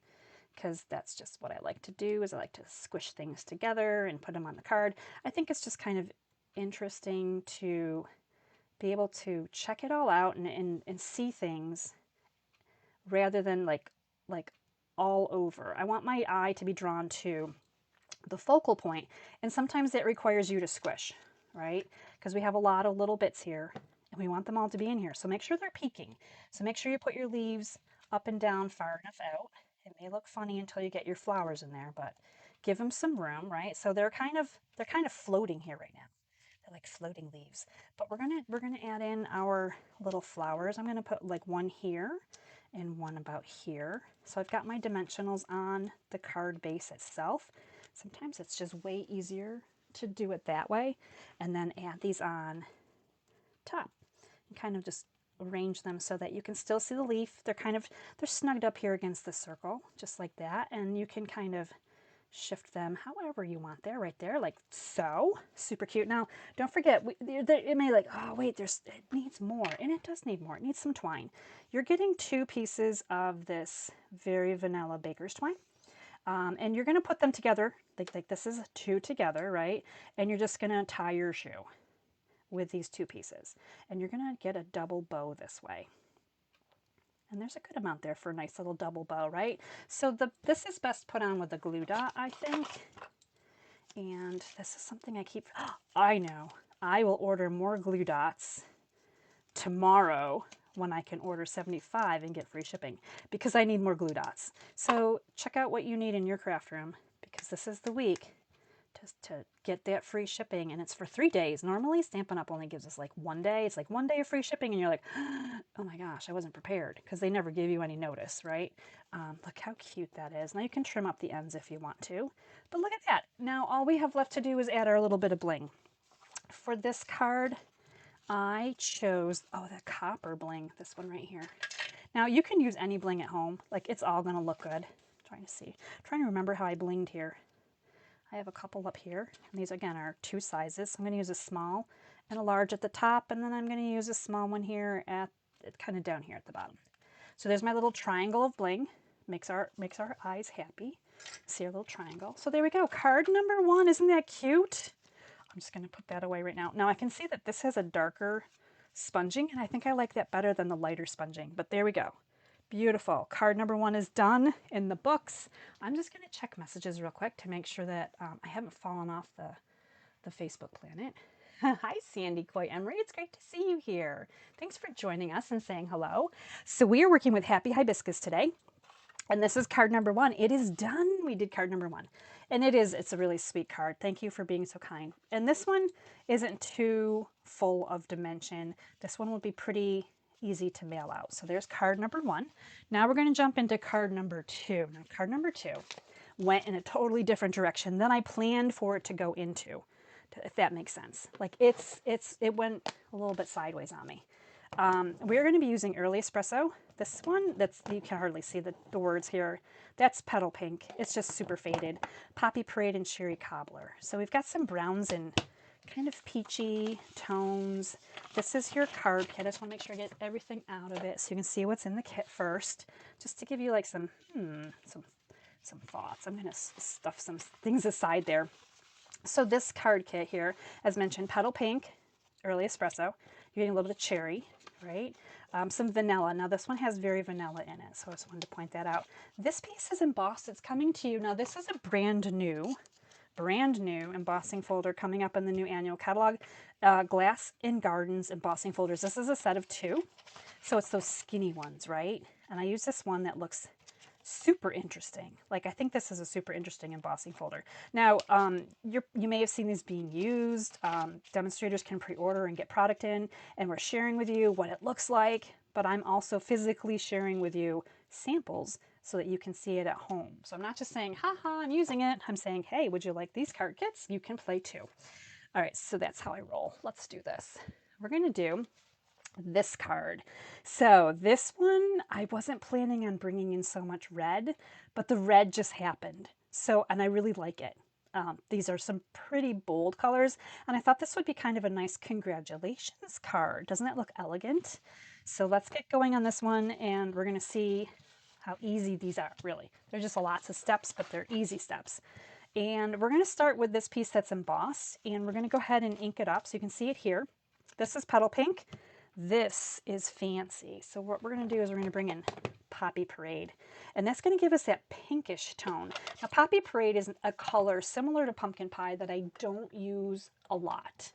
because that's just what I like to do, is I like to squish things together and put them on the card. I think it's just kind of interesting to be able to check it all out and see things rather than like all over. I want my eye to be drawn to the focal point, and sometimes that requires you to squish, right? Because we have a lot of little bits here and we want them all to be in here. So make sure they're peeking. So make sure you put your leaves up and down far enough out. It may look funny until you get your flowers in there, but give them some room, right? So they're kind of floating here right now. They're like floating leaves. But we're gonna add in our little flowers. I'm gonna put like one here and one about here. So I've got my dimensionals on the card base itself. Sometimes it's just way easier to do it that way and then add these on top and kind of just arrange them so that you can still see the leaf. They're snugged up here against the circle, just like that, and you can kind of shift them however you want there, right there, like so. Super cute. Now, don't forget, it may like, oh wait, it needs more, and it does need more. It needs some twine. You're getting 2 pieces of this very vanilla baker's twine, and you're going to put them together, like this is 2 together, right? And you're just going to tie your shoe with these 2 pieces, and you're going to get a double bow this way. And there's a good amount there for a nice little double bow, right? So this is best put on with a glue dot, I think. And this is something I know. I will order more glue dots tomorrow when I can order 75 and get free shipping, because I need more glue dots. So check out what you need in your craft room, because this is the week to get that free shipping, and it's for 3 days. Normally Stampin' Up only gives us like 1 day. It's like 1 day of free shipping, and you're like, oh my gosh, I wasn't prepared, because they never give you any notice, right? Look how cute that is. Now you can trim up the ends if you want to, but look at that. Now all we have left to do is add our little bit of bling. For this card, I chose, the copper bling, this one right here. Now you can use any bling at home, like it's all gonna look good. Trying to remember how I blinged here. I have a couple up here, and these again are 2 sizes. So I'm going to use a small and a large at the top, and then I'm going to use a small one here at kind of down here at the bottom. So there's my little triangle of bling. Makes our eyes happy. See our little triangle. So there we go. Card number 1. Isn't that cute? I'm just going to put that away right now. Now I can see that this has a darker sponging, and I think I like that better than the lighter sponging. But there we go. Beautiful. Card number 1 is done in the books. I'm just going to check messages real quick to make sure that I haven't fallen off the Facebook planet. Hi, Sandy Coy Emery. It's great to see you here. Thanks for joining us and saying hello. So we are working with Happy Hibiscus today, and this is card number 1. It is done. We did card number 1, and it's a really sweet card. Thank you for being so kind. And this one isn't too full of dimension. This one will be pretty easy to mail out. So there's card number 1. Now we're going to jump into card number 2. Now card number 2 went in a totally different direction than I planned for it to go into, if that makes sense. Like it went a little bit sideways on me. We're going to be using Early Espresso. This one, you can hardly see the words here. That's Petal Pink. It's just super faded. Poppy Parade and Cherry Cobbler. So we've got some browns and kind of peachy tones. This is your card kit. I just want to make sure I get everything out of it so you can see what's in the kit first, just to give you like some thoughts. I'm going to stuff some things aside there. So this card kit here, as mentioned, Petal Pink, Early Espresso. You're getting a little bit of cherry, right? Some vanilla. Now this one has very vanilla in it, so I just wanted to point that out. This piece is embossed. It's coming to you. Now this is a brand new embossing folder coming up in the new annual catalog. Glass in Gardens embossing folders. This is a set of 2. So it's those skinny ones, right? And I use this one that looks super interesting. Like I think this is a super interesting embossing folder. Now, you may have seen these being used. Demonstrators can pre-order and get product in, and we're sharing with you what it looks like, but I'm also physically sharing with you samples so that you can see it at home. So I'm not just saying, haha, I'm using it. I'm saying, hey, would you like these card kits? You can play too. All right, so that's how I roll. Let's do this. We're going to do this card. So this one, I wasn't planning on bringing in so much red, but the red just happened. So, and I really like it. These are some pretty bold colors, and I thought this would be kind of a nice congratulations card. Doesn't that look elegant? So let's get going on this one, and we're going to see how easy these are, really. There's just lots of steps, but they're easy steps. And we're going to start with this piece that's embossed, and we're going to go ahead and ink it up so you can see it here. This is Petal Pink. This is Fancy. So what we're going to do is we're going to bring in Poppy Parade, and that's going to give us that pinkish tone. Now Poppy Parade is a color similar to Pumpkin Pie that I don't use a lot.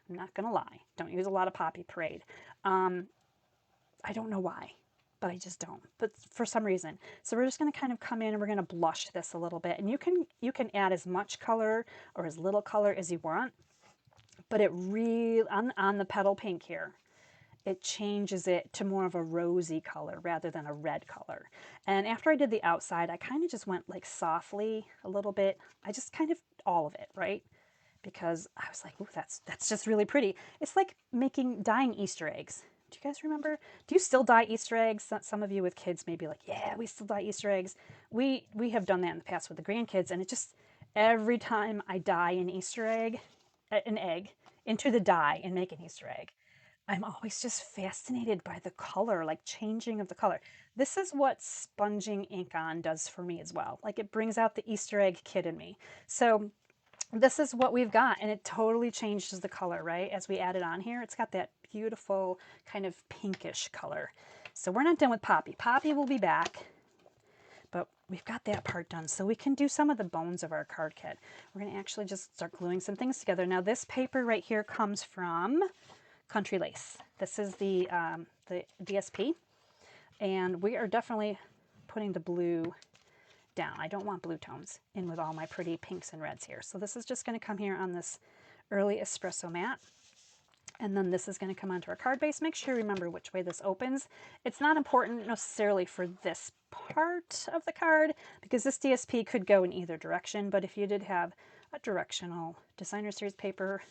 I'm not going to lie. Don't use a lot of Poppy Parade. I don't know why. but I just don't, but for some reason. So we're just going to kind of come in and we're going to blush this a little bit. And you can add as much color or as little color as you want, but it really, on the petal pink here, it changes it to more of a rosy color rather than a red color. And after I did the outside, I kind of just went like softly a little bit. I just kind of all of it, right? Because I was like, ooh, that's just really pretty. It's like dyeing Easter eggs. Do you guys remember? Do you still dye Easter eggs? Some of you with kids may be like, yeah, we still dye Easter eggs. We have done that in the past with the grandkids, and it just, every time I dye an egg into the dye and make an Easter egg, I'm always just fascinated by the color, like changing of the color. This is what sponging ink on does for me as well. Like it brings out the Easter egg kid in me. So this is what we've got, and it totally changes the color, right? As we add it on here, it's got that beautiful kind of pinkish color. So we're not done with Poppy. Poppy will be back, but we've got that part done. So we can do some of the bones of our card kit. We're gonna actually just start gluing some things together. Now this paper right here comes from Country Lace. This is the DSP, and we are definitely putting the blue down. I don't want blue tones in with all my pretty pinks and reds here. So this is just going to come here on this early espresso mat. And then this is going to come onto our card base. Make sure you remember which way this opens. It's not important necessarily for this part of the card because this DSP could go in either direction. But if you did have a directional designer series paper,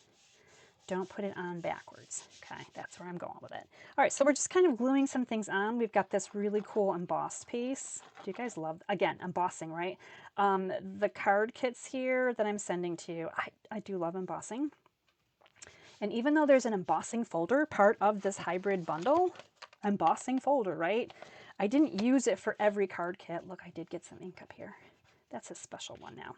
don't put it on backwards. Okay, that's where I'm going with it. All right, so we're just kind of gluing some things on. We've got this really cool embossed piece. Do you guys love, again, embossing, right? The card kits here that I'm sending to you, I do love embossing. And even though there's an embossing folder, part of this hybrid bundle, embossing folder, right? I didn't use it for every card kit. Look, I did get some ink up here. That's a special one now.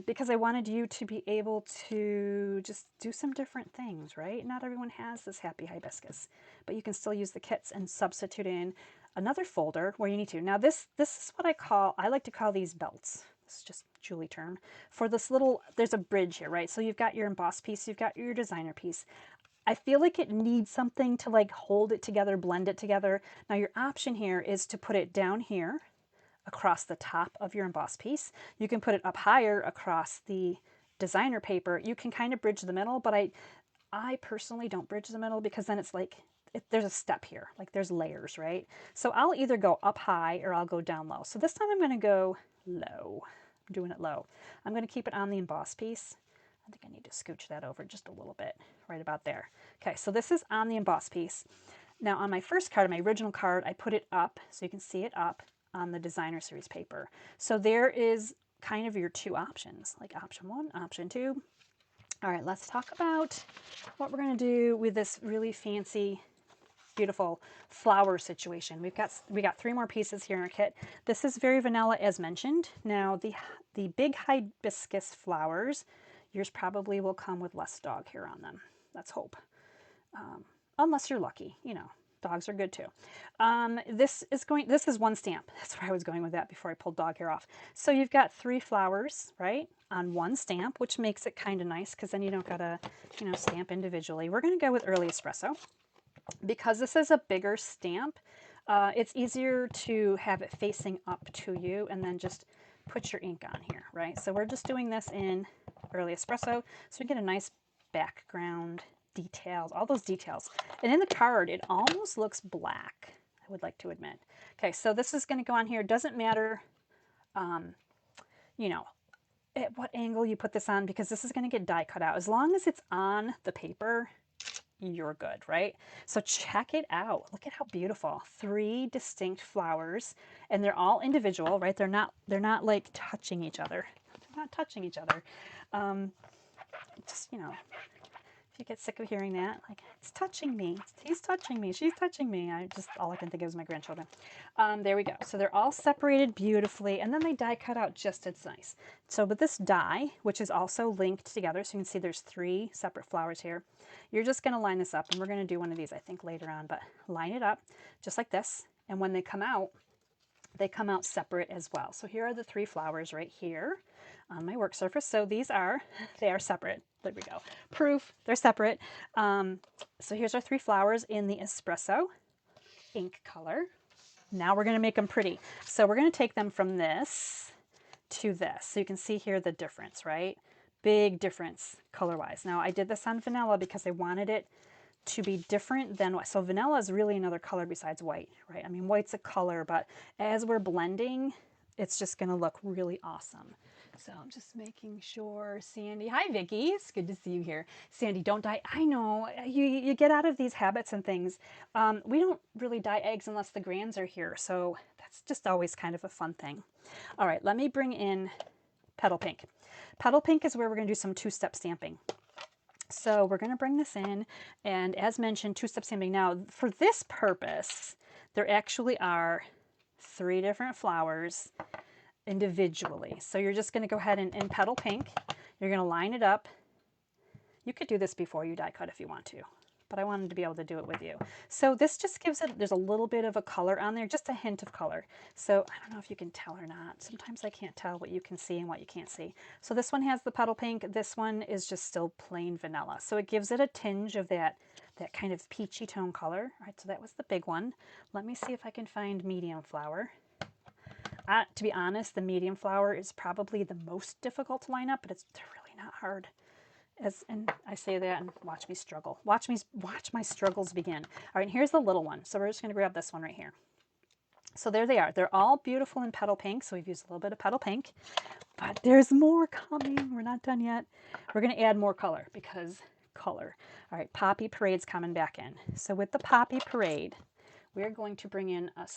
Because I wanted you to be able to just do some different things, right? Not everyone has this Happy Hibiscus, but you can still use the kits and substitute in another folder where you need to. Now this is what I like to call these belts. This is just Julie term. For this little, there's a bridge here, right? So you've got your embossed piece, you've got your designer piece. I feel like it needs something to like hold it together, blend it together. Now your option here is to put it down here across the top of your embossed piece. You can put it up higher across the designer paper. You can kind of bridge the middle, but I personally don't bridge the middle because then it's like, there's a step here, like there's layers, right? So I'll either go up high or I'll go down low. So this time I'm going to go low. I'm doing it low. I'm going to keep it on the embossed piece. I think I need to scooch that over just a little bit, right about there. Okay, so this is on the embossed piece. Now on my first card, my original card, I put it up so you can see it up on the designer series paper. So there is kind of your two options, like option one, option two. All right, let's talk about what we're going to do with this really fancy, beautiful flower situation. We got 3 more pieces here in our kit. This is very vanilla as mentioned. Now the big hibiscus flowers, yours probably will come with less dog hair on them. Let's hope. Unless you're lucky, you know. Dogs are good too. This is one stamp. That's where I was going with that before I pulled dog hair off. So you've got 3 flowers, right, on one stamp, which makes it kind of nice because then you don't gotta, stamp individually. We're gonna go with early espresso because this is a bigger stamp. It's easier to have it facing up to you and then just put your ink on here, right? So we're just doing this in early espresso so we get a nice background details, all those details. And in the card, it almost looks black, I would like to admit. Okay, so this is going to go on here. Doesn't matter, at what angle you put this on because this is going to get die cut out. As long as it's on the paper, you're good, right? So check it out. Look at how beautiful. 3 distinct flowers, and they're all individual, right? They're not like touching each other. They're not touching each other. Just, if you get sick of hearing that, like, it's touching me, he's touching me, she's touching me. All I can think of is my grandchildren. There we go. So they're all separated beautifully, and then they die cut out just as nice. So with this die, which is also linked together, so you can see there's 3 separate flowers here, you're just going to line this up, and we're going to do one of these, I think, later on, but line it up just like this, and when they come out separate as well. So here are the 3 flowers right here on my work surface. So they are separate. There we go. Proof, they're separate. So here's our 3 flowers in the espresso ink color. Now we're going to make them pretty. So we're going to take them from this to this. So you can see here the difference, right? Big difference color-wise. Now I did this on vanilla because I wanted it to be different than white. So vanilla is really another color besides white, right? I mean, white's a color, but as we're blending, it's just going to look really awesome. So I'm just making sure, Sandy. Hi, Vicki. It's good to see you here. Sandy, don't dye. I know you get out of these habits and things. We don't really dye eggs unless the grands are here. So that's just always kind of a fun thing. All right, let me bring in Petal Pink. Petal Pink is where we're going to do some two-step stamping. So we're going to bring this in, and as mentioned, two-step stamping. Now, for this purpose, there actually are 3 different flowers individually. So you're just going to go ahead and in Petal Pink, you're going to line it up. You could do this before you die cut if you want to, but I wanted to be able to do it with you. So this just gives it, there's a little bit of a color on there, just a hint of color. So I don't know if you can tell or not. Sometimes I can't tell what you can see and what you can't see. So this one has the Petal Pink. This one is just still plain vanilla. So it gives it a tinge of that kind of peachy tone color. All right, so that was the big one. Let me see if I can find medium flower. To be honest, the medium flower is probably the most difficult to line up, but it's really not hard. And I say that and watch me struggle. Watch my struggles begin. All right, here's the little one. So we're just going to grab this one right here. So there they are. They're all beautiful in Petal Pink. So we've used a little bit of Petal Pink, but there's more coming. We're not done yet. We're going to add more color because color. All right, Poppy Parade's coming back in. So with the Poppy Parade, we're going to bring in a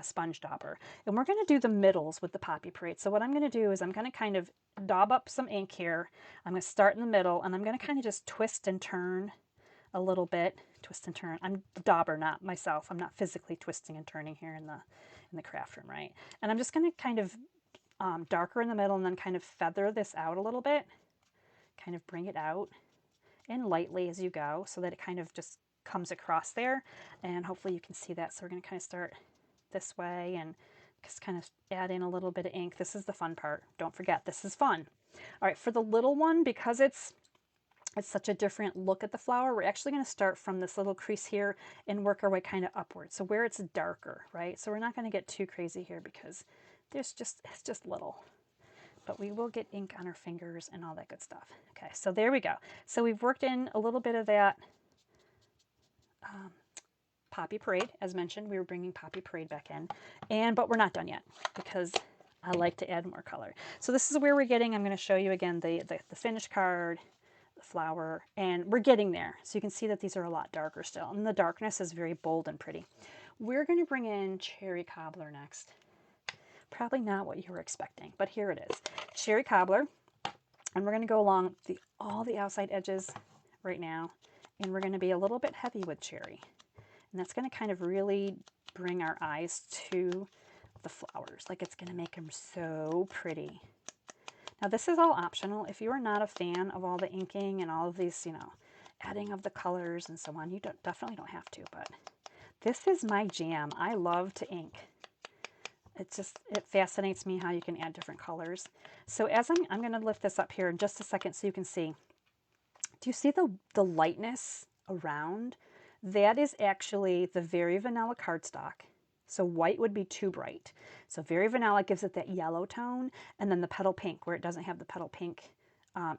sponge dauber, and we're going to do the middles with the Poppy Parade. So what I'm going to do is I'm going to kind of daub up some ink here. I'm going to start in the middle, and I'm going to kind of just twist and turn a little bit. Twist and turn. I'm the dauber, not myself. I'm not physically twisting and turning here in the craft room, right? And I'm just going to kind of darker in the middle and then kind of feather this out a little bit. Kind of bring it out and lightly as you go so that it kind of just comes across there. And hopefully you can see that. So we're going to kind of start this way and just kind of add in a little bit of ink. This is the fun part. Don't forget, this is fun. All right, for the little one, because it's such a different look at the flower, we're actually going to start from this little crease here and work our way kind of upward. So where it's darker, right? So we're not going to get too crazy here because it's just little. But we will get ink on our fingers and all that good stuff. Okay, so there we go. So we've worked in a little bit of that Poppy Parade. As mentioned, we were bringing Poppy Parade back in, but we're not done yet because I like to add more color. So this is where we're getting, I'm going to show you again the finished card, the flower, and we're getting there. So you can see that these are a lot darker still, and the darkness is very bold and pretty. We're going to bring in Cherry Cobbler next. Probably not what you were expecting, but here it is. Cherry Cobbler, and we're going to go along all the outside edges right now, and we're going to be a little bit heavy with cherry. And that's going to kind of really bring our eyes to the flowers. Like, it's going to make them so pretty. Now, this is all optional. If you are not a fan of all the inking and all of these, adding of the colors and so on, you definitely don't have to. But this is my jam. I love to ink. It fascinates me how you can add different colors. So as I'm going to lift this up here in just a second so you can see. Do you see the lightness around? That is actually the Very Vanilla cardstock. So white would be too bright. So Very Vanilla gives it that yellow tone, and then the Petal Pink, where it doesn't have the Petal Pink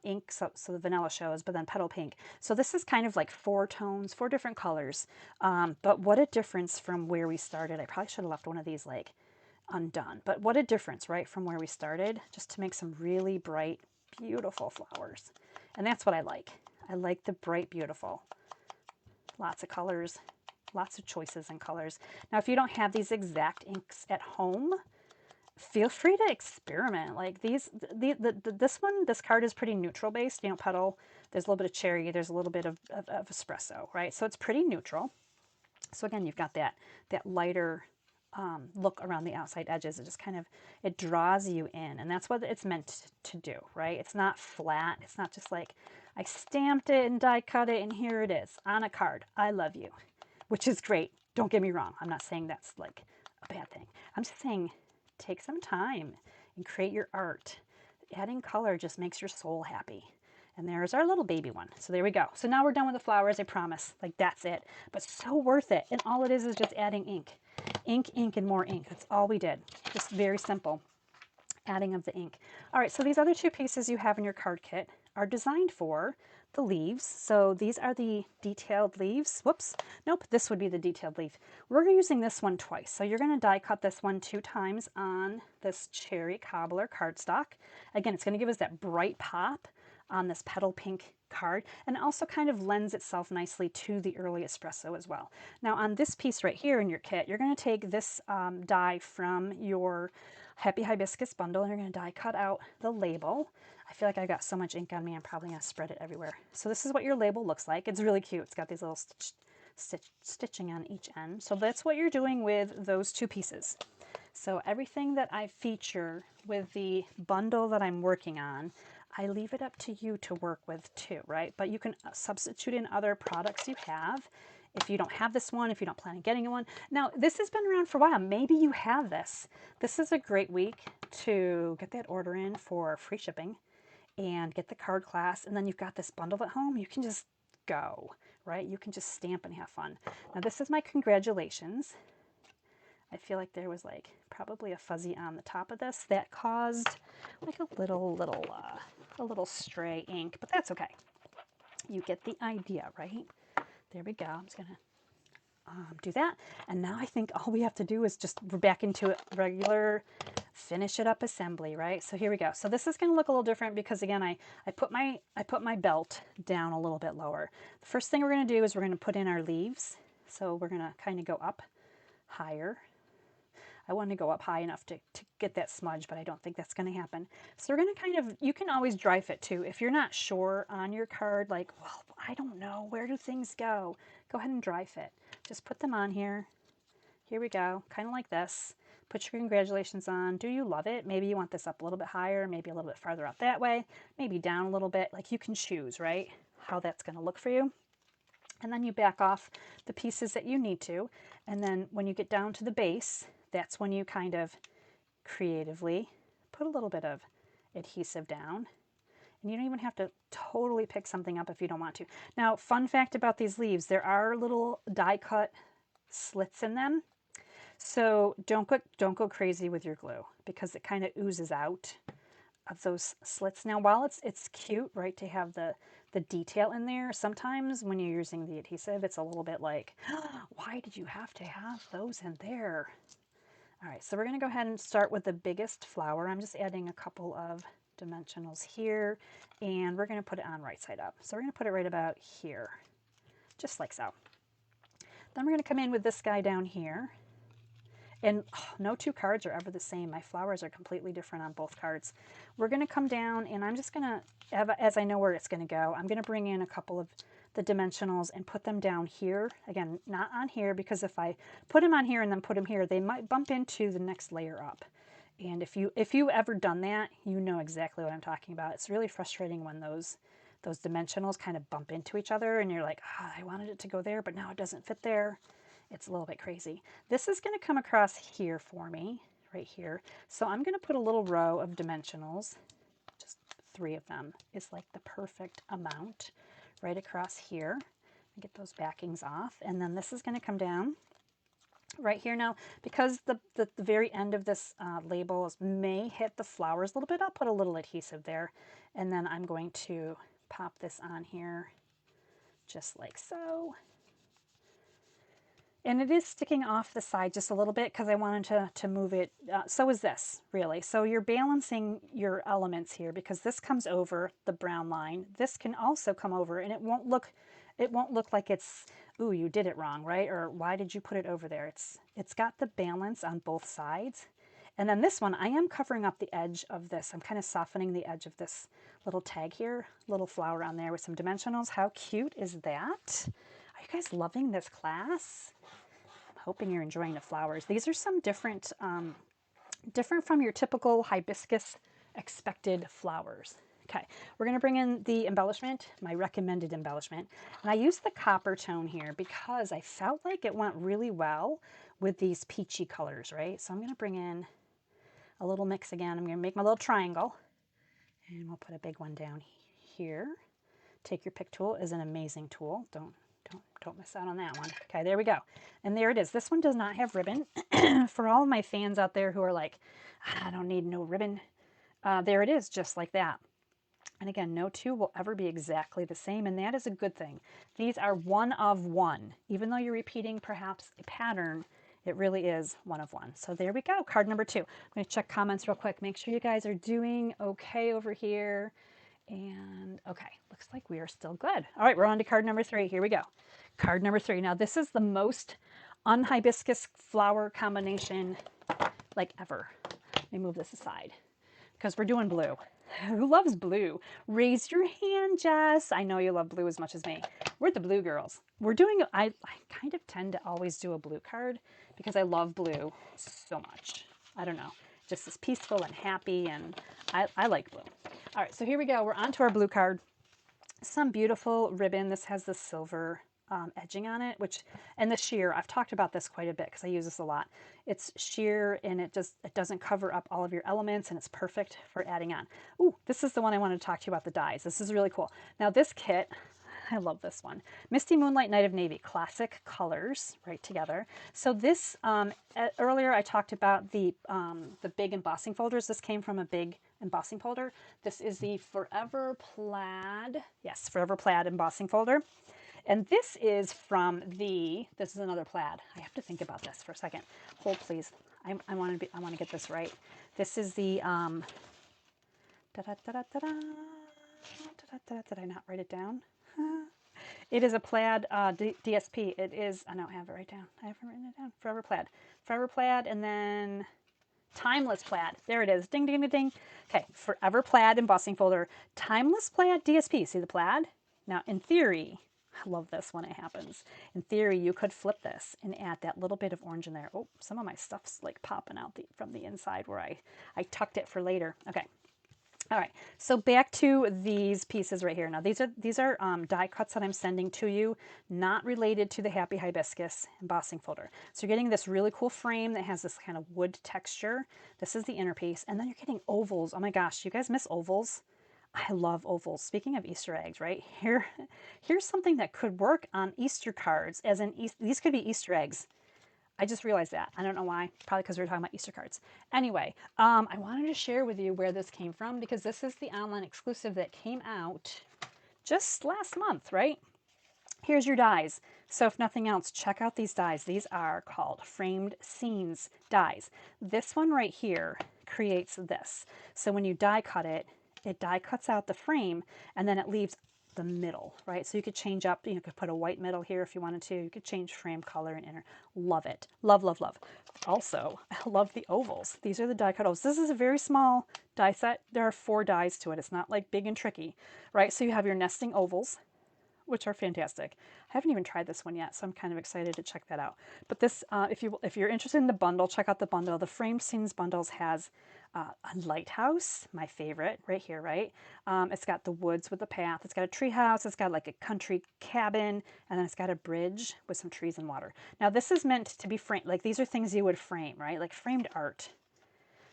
ink, so the vanilla shows, but then Petal Pink. So this is kind of like 4 tones, 4 different colors. But what a difference from where we started. I probably should have left one of these like undone. But what a difference, right, from where we started, just to make some really bright, beautiful flowers. And that's what I like. I like the bright, beautiful. Lots of colors, lots of choices in colors. Now, if you don't have these exact inks at home, feel free to experiment. Like this card is pretty neutral based. Petal, there's a little bit of cherry, there's a little bit of espresso, right? So it's pretty neutral. So again, you've got that lighter look around the outside edges. It just kind of, it draws you in, and that's what it's meant to do, right? It's not flat. It's not just like, I stamped it and die cut it and here it is on a card. I love you, which is great. Don't get me wrong. I'm not saying that's like a bad thing. I'm just saying take some time and create your art. Adding color just makes your soul happy. And there's our little baby one. So there we go. So now we're done with the flowers, I promise. Like, that's it. But so worth it. And all it is just adding ink. ink, ink, and more ink. That's all we did. Just very simple adding of the ink. All right, so these other two pieces you have in your card kit are designed for the leaves. So these are the detailed leaves. Whoops, nope, this would be the detailed leaf. We're using this one twice. So you're gonna die cut this one 2 times on this cherry cobbler cardstock. Again, it's gonna give us that bright pop on this petal pink card, and also kind of lends itself nicely to the early espresso as well. Now on this piece right here in your kit, you're gonna take this die from your Happy Hibiscus Bundle, and you're going to die cut out the label. I feel like I got so much ink on me, I'm probably going to spread it everywhere. So this is what your label looks like. It's really cute. It's got these little stitching on each end. So that's what you're doing with those 2 pieces. So everything that I feature with the bundle that I'm working on, I leave it up to you to work with too, right? But you can substitute in other products you have. If you don't have this one, if you don't plan on getting one. Now, this has been around for a while. Maybe you have this. This is a great week to get that order in for free shipping and get the card class. And then you've got this bundle at home. You can just go, right? You can just stamp and have fun. Now, this is my congratulations. I feel like there was like probably a fuzzy on the top of this that caused like a little stray ink, but that's okay. You get the idea, right? There we go. I'm just going to do that. And now I think all we have to do is just, we're back into regular, finish it up assembly, right? So here we go. So this is going to look a little different because again, I put my belt down a little bit lower. The first thing we're going to do is we're going to put in our leaves. So we're going to kind of go up higher. I want to go up high enough to get that smudge, but I don't think that's going to happen. So we're going to kind of, you can always dry fit too. If you're not sure on your card, like, well, I don't know, where do things go? Go ahead and dry fit. Just put them on here. Here we go, kind of like this. Put your congratulations on. Do you love it? Maybe you want this up a little bit higher, maybe a little bit farther up that way, maybe down a little bit. Like you can choose, right? How that's going to look for you. And then you back off the pieces that you need to. And then when you get down to the base, that's when you kind of creatively put a little bit of adhesive down. And you don't even have to totally pick something up if you don't want to. Now, fun fact about these leaves, there are little die cut slits in them. So don't go crazy with your glue because it kind of oozes out of those slits. Now, while it's cute, right, to have the detail in there, sometimes when you're using the adhesive, it's a little bit like, oh, why did you have to have those in there? All right, so we're going to go ahead and start with the biggest flower. I'm just adding a couple of dimensionals here, and we're going to put it on right side up. So we're going to put it right about here, just like so. Then we're going to come in with this guy down here. And no 2 cards are ever the same. My flowers are completely different on both cards. We're going to come down, and I'm just going to, as I know where it's going to go, I'm going to bring in a couple of the dimensionals and put them down here. Again, not on here, because if I put them on here and then put them here, they might bump into the next layer up. And if you've ever done that, you know exactly what I'm talking about. It's really frustrating when those dimensionals kind of bump into each other, and you're like, oh, I wanted it to go there, but now it doesn't fit there. It's a little bit crazy. This is going to come across here for me, right here. So I'm going to put a little row of dimensionals, just 3 of them is like the perfect amount, right across here. Get those backings off, and then this is going to come down right here. Now, because the very end of this label may hit the flowers a little bit, I'll put a little adhesive there, and then I'm going to pop this on here just like so. And it is sticking off the side just a little bit because I wanted to move it. So is this, really. So you're balancing your elements here because this comes over the brown line. This can also come over, and it won't look like it's, ooh, you did it wrong, right? Or why did you put it over there? It's got the balance on both sides. And then this one, I am covering up the edge of this. I'm kind of softening the edge of this little tag here, little flower on there with some dimensionals. How cute is that? Are you guys loving this class? I'm hoping you're enjoying the flowers. These are some different from your typical hibiscus expected flowers. Okay, we're going to bring in the embellishment, my recommended embellishment. And I used the copper tone here because I felt like it went really well with these peachy colors, right? So I'm going to bring in a little mix again. I'm going to make my little triangle, and we'll put a big one down here. Take Your Pick tool is an amazing tool. Don't Don't miss out on that one. Okay, there we go. And there it is. This one does not have ribbon. For all of my fans out there who are like, I don't need no ribbon. There it is, just like that. And again, no two will ever be exactly the same, and that is a good thing. These are one of one. Even though you're repeating perhaps a pattern, it really is one of one. So there we go, card number 2. I'm going to check comments real quick. Make sure you guys are doing okay over here. And okay, looks like we are still good. All right, we're on to card number 3. Here we go. Card number 3. Now this is the most unhibiscus flower combination like ever. Let me move this aside because we're doing blue. Who loves blue? Raise your hand, Jess. I know you love blue as much as me. We're the blue girls. We're doing, I kind of tend to always do a blue card because I love blue so much. I don't know, just as peaceful and happy, and I like blue. All right, so here we go. We're on to our blue card. Some beautiful ribbon. This has the silver edging on it, and the sheer, I've talked about this quite a bit because I use this a lot. It's sheer, and it doesn't cover up all of your elements, and it's perfect for adding on. Ooh, this is the one I wanted to talk to you about, the dies. This is really cool. Now this kit, I love this one. Misty Moonlight, Night of Navy, classic colors right together. So this, earlier I talked about the big embossing folders. This came from a big embossing folder. This is the Forever Plaid, yes, Forever Plaid embossing folder. And this is from this is another plaid. I have to think about this for a second. Hold please. I want to get this right. This is the, did I not write it down? It is a plaid DSP. It is, I don't have it right down. I haven't written it down. Forever Plaid. Forever Plaid, and then Timeless Plaid. There it is. Ding, ding, ding, ding. Okay, Forever Plaid embossing folder. Timeless Plaid DSP. See the plaid? Now, in theory, I love this when it happens. In theory, you could flip this and add that little bit of orange in there. Oh, some of my stuff's like popping out from the inside where I tucked it for later. Okay. All right, so back to these pieces right here. Now these are die cuts that I'm sending to you, not related to the Happy Hibiscus embossing folder. So you're getting this really cool frame that has this kind of wood texture. This is the inner piece, and then you're getting ovals. Oh my gosh, you guys miss ovals? I love ovals. Speaking of Easter eggs, right? Here's something that could work on Easter cards, as in these could be Easter eggs. I just realized that. I don't know why. Probably because we were talking about Easter cards. Anyway, I wanted to share with you where this came from because this is the online exclusive that came out just last month, right? Here's your dies. So if nothing else, check out these dies. These are called Framed Scenes dies. This one right here creates this. So when you die cut it, it die cuts out the frame, and then it leaves the middle, right? So you could change up, you could put a white middle here if you wanted to. You could change frame color and inner. Love it. Love, love, love. Also, I love the ovals. These are the die cut ovals. This is a very small die set. There are 4 dies to it. It's not like big and tricky, right? So you have your nesting ovals, which are fantastic. I haven't even tried this one yet, so I'm kind of excited to check that out. But this, if you're interested in the bundle, check out the bundle. The Framed Scenes bundles has a lighthouse, my favorite, right here, right? It's got the woods with the path. It's got a tree house. It's got like a country cabin, and then it's got a bridge with some trees and water. Now this is meant to be framed. Like these are things you would frame, right? Like framed art.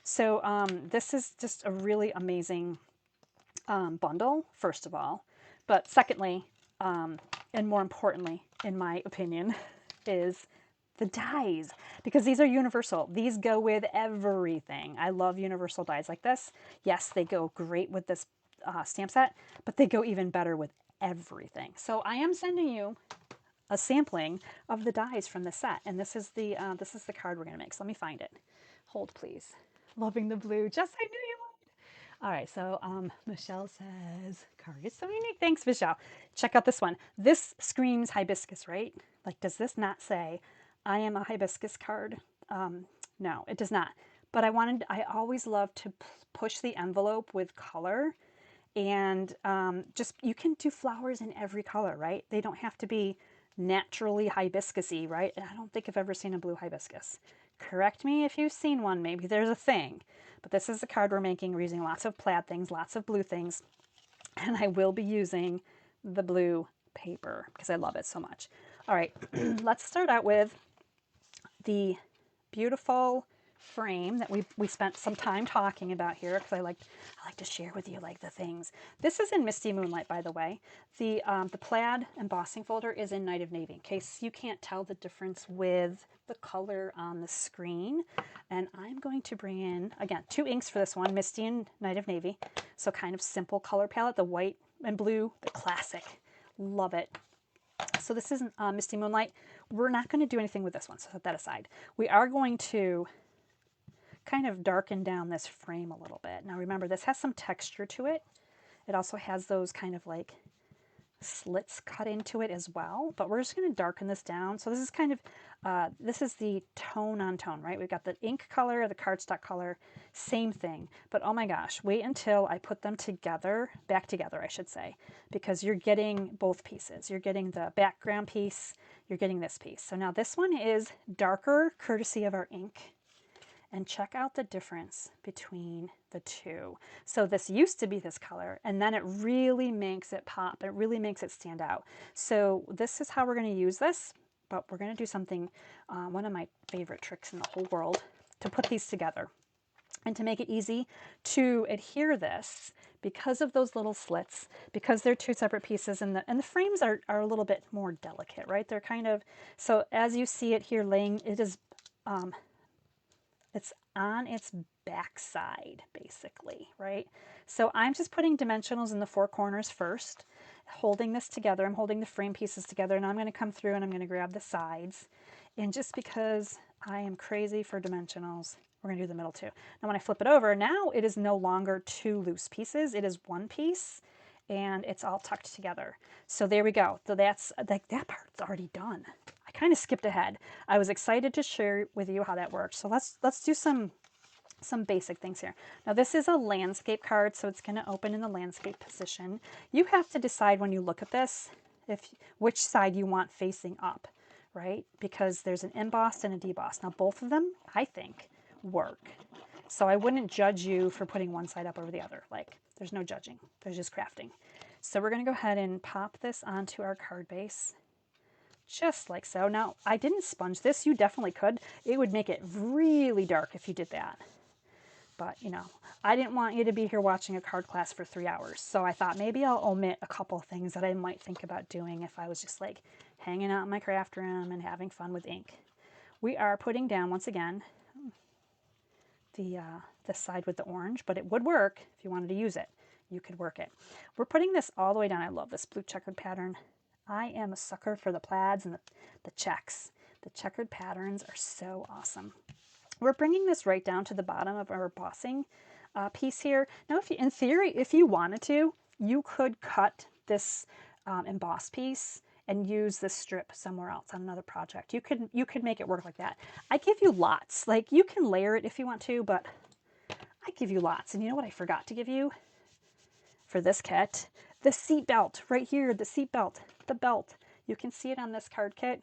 So this is just a really amazing bundle, first of all. But secondly, and more importantly, in my opinion, is the dies, because these are universal. These go with everything. I love universal dies like this. Yes, they go great with this stamp set, but they go even better with everything. So I am sending you a sampling of the dies from the set, and this is the card we're gonna make. So let me find it. Hold, please. Loving the blue. Jess, I knew you would. All right, so Michelle says, card is so unique. Thanks, Michelle. Check out this one. This screams hibiscus, right? Like, does this not say, I am a hibiscus card? No, it does not. But I always love to push the envelope with color, and you can do flowers in every color, right? They don't have to be naturally hibiscusy, right? And I don't think I've ever seen a blue hibiscus. Correct me if you've seen one, maybe there's a thing. But this is the card we're making. We're using lots of plaid things, lots of blue things. And I will be using the blue paper because I love it so much. All right, let's start out with the beautiful frame that we spent some time talking about here, because I like to share with you like the things. This is in Misty Moonlight, by the way. The plaid embossing folder is in Night of Navy, in case you can't tell the difference with the color on the screen. And I'm going to bring in, again, 2 inks for this one, Misty and Night of Navy. So kind of simple color palette, the white and blue, the classic. Love it. So this is Misty Moonlight. We're not going to do anything with this one, so set that aside. We are going to kind of darken down this frame a little bit. Now remember, this has some texture to it. It also has those kind of like slits cut into it as well, but we're just going to darken this down. So this is kind of, this is the tone on tone, right? We've got the ink color, the cardstock color, same thing. But oh my gosh, wait until I put them together, back together, I should say, because you're getting both pieces. You're getting the background piece, you're getting this piece. So now this one is darker, courtesy of our ink. And check out the difference between the two. So this used to be this color, and then it really makes it pop. It really makes it stand out. So this is how we're going to use this, but we're going to do something, one of my favorite tricks in the whole world, to put these together. And to make it easy to adhere this, because of those little slits, because they're 2 separate pieces, and the frames are a little bit more delicate, right? They're kind of, so as you see it here laying, it is, it's on its backside, basically, right? So I'm just putting dimensionals in the 4 corners first, holding this together. I'm holding the frame pieces together, and I'm going to come through and I'm going to grab the sides. And just because I am crazy for dimensionals, we're going to do the middle too. Now when I flip it over, now it is no longer 2 loose pieces. It is 1 piece, and it's all tucked together. So there we go. So that's like, that part's already done. I kind of skipped ahead. I was excited to share with you how that works. So let's do some basic things here. Now this is a landscape card, so it's going to open in the landscape position. You have to decide when you look at this which side you want facing up, right? Because there's an embossed and a debossed. Now both of them, I think, work. So I wouldn't judge you for putting one side up over the other. Like, there's no judging. There's just crafting. So we're going to go ahead and pop this onto our card base. Just like so. Now, I didn't sponge this. You definitely could. It would make it really dark if you did that. But, you know, I didn't want you to be here watching a card class for 3 hours. So I thought maybe I'll omit a couple of things that I might think about doing if I was just like hanging out in my craft room and having fun with ink. We are putting down, once again, the side with the orange, but it would work if you wanted to use it. You could work it. We're putting this all the way down. I love this blue checkered pattern. I am a sucker for the plaids and the checks. The checkered patterns are so awesome. We're bringing this right down to the bottom of our embossing piece here. Now, in theory, if you wanted to, you could cut this embossed piece and use this strip somewhere else on another project. You could make it work like that. I give you lots. Like, you can layer it if you want to, but I give you lots. And you know what I forgot to give you for this kit? The seat belt right here, the seat belt, the belt. You can see it on this card kit.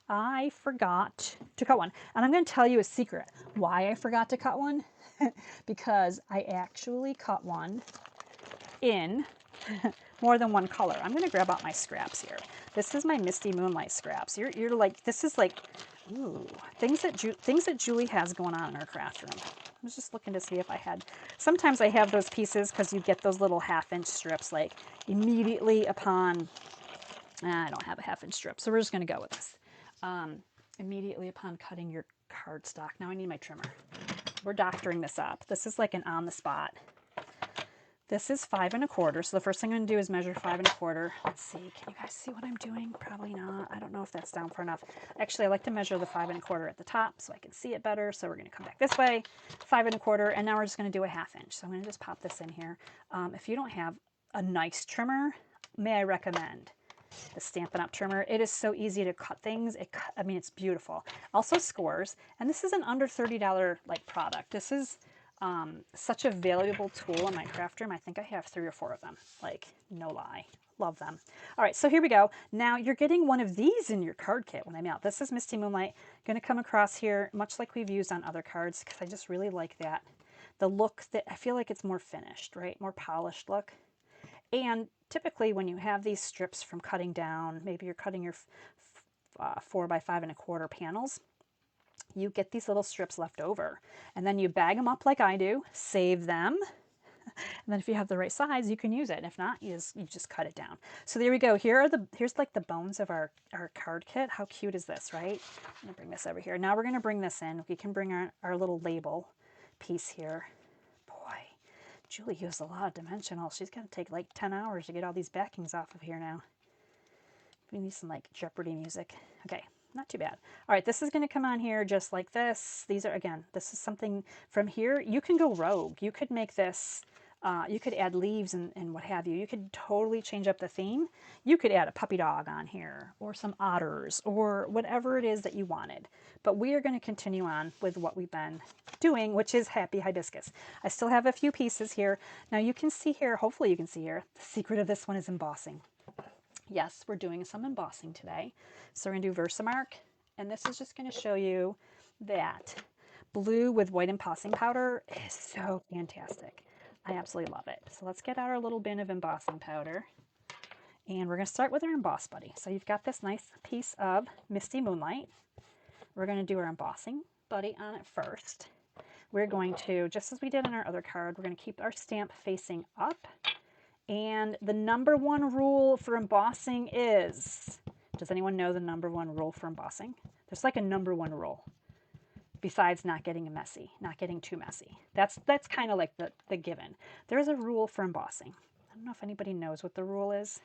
I forgot to cut one. And I'm going to tell you a secret why I forgot to cut one. Because I actually cut one in more than one color. I'm going to grab out my scraps here. This is my Misty Moonlight scraps. You're like, this is like, ooh, things that Julie has going on in her craft room. I was just looking to see if I had, sometimes I have those pieces because you get those little 1/2-inch strips like immediately upon, I don't have a 1/2-inch strip, so we're just going to go with this. Immediately upon cutting your cardstock. Now I need my trimmer. We're doctoring this up. This is like an on the spot. This is 5 1/4. So the first thing I'm going to do is measure 5 1/4. Let's see. Can you guys see what I'm doing? Probably not. I don't know if that's down far enough. Actually, I like to measure the 5 1/4 at the top so I can see it better. So we're going to come back this way, 5 1/4, and now we're just going to do a 1/2 inch. So I'm going to just pop this in here. If you don't have a nice trimmer, may I recommend the Stampin' Up trimmer. It is so easy to cut things. I mean, it's beautiful. Also scores, and this is an under $30 like product. This is such a valuable tool in my craft room. I think I have 3 or 4 of them. Like, no lie. Love them. All right, so here we go. Now you're getting one of these in your card kit when I'm out. This is Misty Moonlight. Going to come across here, much like we've used on other cards, because I just really like that. The look that I feel like it's more finished, right? More polished look. And typically when you have these strips from cutting down, maybe you're cutting your 4 by 5 1/4 panels, you get these little strips left over. And then you bag them up like I do, save them. And then if you have the right size, you can use it. If not, you just cut it down. So there we go. Here's like the bones of our card kit. How cute is this, right? I'm gonna bring this over here. Now we're gonna bring this in. We can bring our little label piece here. Boy, Julie used a lot of dimensional. She's gonna take like 10 hours to get all these backings off of here now. We need some like Jeopardy music. Okay, not too bad. All right, this is gonna come on here just like this. These are, again, this is something from here. You can go rogue. You could make this, you could add leaves and what have you. You could totally change up the theme. You could add a puppy dog on here or some otters or whatever it is that you wanted. But we are going to continue on with what we've been doing, which is Happy Hibiscus. I still have a few pieces here. Now you can see here, hopefully you can see here, the secret of this one is embossing. Yes, we're doing some embossing today. So we're going to do Versamark, and this is just going to show you that blue with white embossing powder is so fantastic. I absolutely love it. So let's get out our little bin of embossing powder, and we're going to start with our Emboss Buddy. So you've got this nice piece of Misty Moonlight. We're going to do our embossing buddy on it first. We're going to, just as we did on our other card, we're going to keep our stamp facing up. And the number one rule for embossing is, does anyone know the number one rule for embossing? There's like a number one rule, besides not getting messy, not getting too messy. That's kind of like the given. There's a rule for embossing. I don't know if anybody knows what the rule is.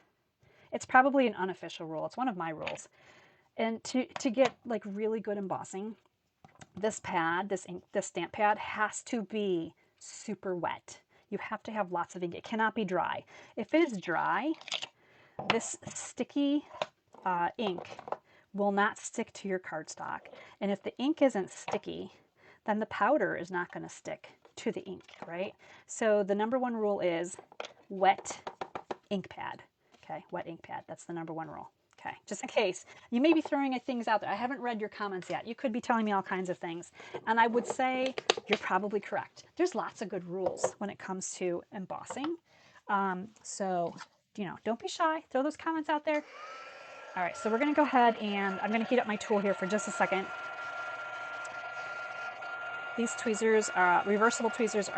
It's probably an unofficial rule. It's one of my rules. And to get like really good embossing, this pad, this stamp pad has to be super wet. You have to have lots of ink. It cannot be dry. If it is dry, this sticky ink will not stick to your cardstock. And if the ink isn't sticky, then the powder is not going to stick to the ink, right? So the number one rule is wet ink pad. Okay, wet ink pad. That's the number one rule. Okay, just in case. You may be throwing things out there. I haven't read your comments yet. You could be telling me all kinds of things. And I would say you're probably correct. There's lots of good rules when it comes to embossing. So, you know, don't be shy. Throw those comments out there. All right, so we're going to go ahead and I'm going to heat up my tool here for just a second. These tweezers are reversible tweezers.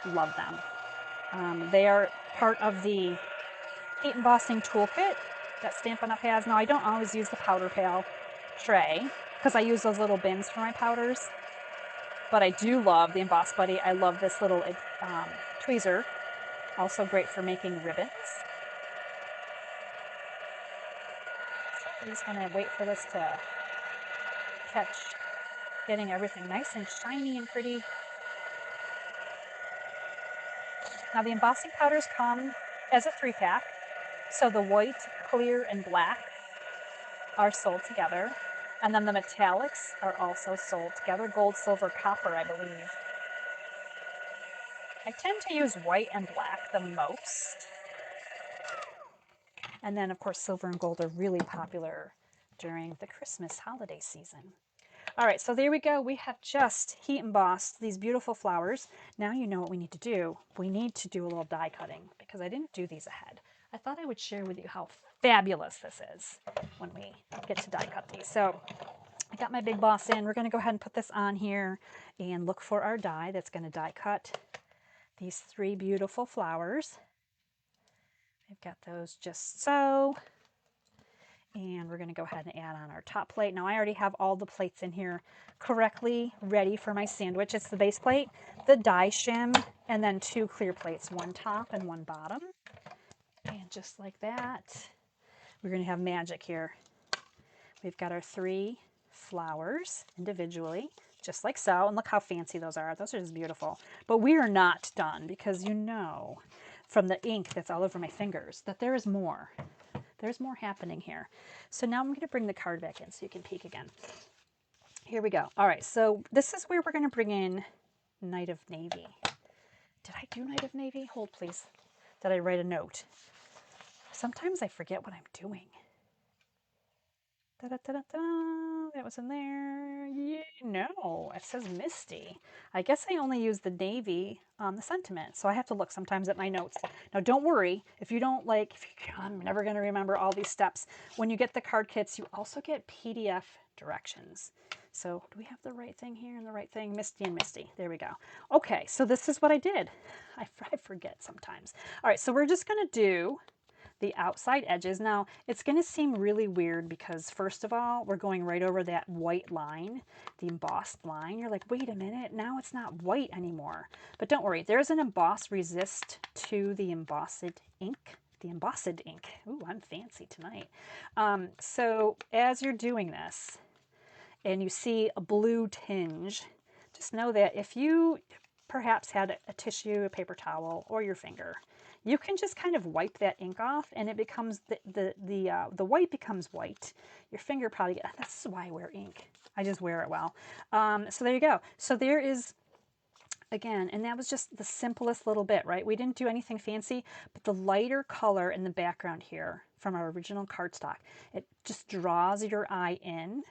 Love them. They are part of the heat embossing toolkit that Stampin' Up has. Now, I don't always use the powder pail tray because I use those little bins for my powders, but I do love the Emboss Buddy. I love this little tweezer, also great for making ribbons. So I'm just going to wait for this to catch, getting everything nice and shiny and pretty. Now, the embossing powders come as a 3-pack. So the white, clear, and black are sold together. And then the metallics are also sold together. Gold, silver, copper, I believe. I tend to use white and black the most. And then, of course, silver and gold are really popular during the Christmas holiday season. All right, so there we go. We have just heat embossed these beautiful flowers. Now you know what we need to do. We need to do a little die cutting because I didn't do these ahead. I thought I would share with you how fabulous this is when we get to die cut these. So I got my big boss in. We're going to go ahead and put this on here and look for our die that's going to die cut these 3 beautiful flowers. I've got those just so. And we're going to go ahead and add on our top plate. Now I already have all the plates in here correctly ready for my sandwich. It's the base plate, the die shim, and then 2 clear plates, 1 top and 1 bottom. And just like that, we're going to have magic here. We've got our 3 flowers individually, just like so. And look how fancy those are. Those are just beautiful. But we are not done because you know from the ink that's all over my fingers that there is more. There's more happening here. So now I'm going to bring the card back in so you can peek again. Here we go. All right, so this is where we're going to bring in Night of Navy. Did I do Night of Navy? Hold, please. Did I write a note? Sometimes I forget what I'm doing. Da-da-da-da-da. That was in there. Yeah, no, it says Misty. I guess I only use the navy on the sentiment, so I have to look sometimes at my notes. Now, don't worry. If you don't I'm never going to remember all these steps. When you get the card kits, you also get PDF directions. So do we have the right thing here and the right thing? Misty and Misty. There we go. Okay, so this is what I did. I forget sometimes. All right, so we're just going to do the outside edges. Now, it's going to seem really weird because first of all, we're going right over that white line, the embossed line. You're like, wait a minute, now it's not white anymore. But don't worry, there's an emboss resist to the embossed ink. The embossed ink. Ooh, I'm fancy tonight. So as you're doing this and you see a blue tinge, just know that if you perhaps had a tissue, a paper towel, or your finger, you can just kind of wipe that ink off and it becomes, the white becomes white. Your finger probably, that's why I wear ink. I just wear it well. So there you go. So there is, again, and that was just the simplest little bit, right? We didn't do anything fancy, but the lighter color in the background here from our original cardstock, it just draws your eye in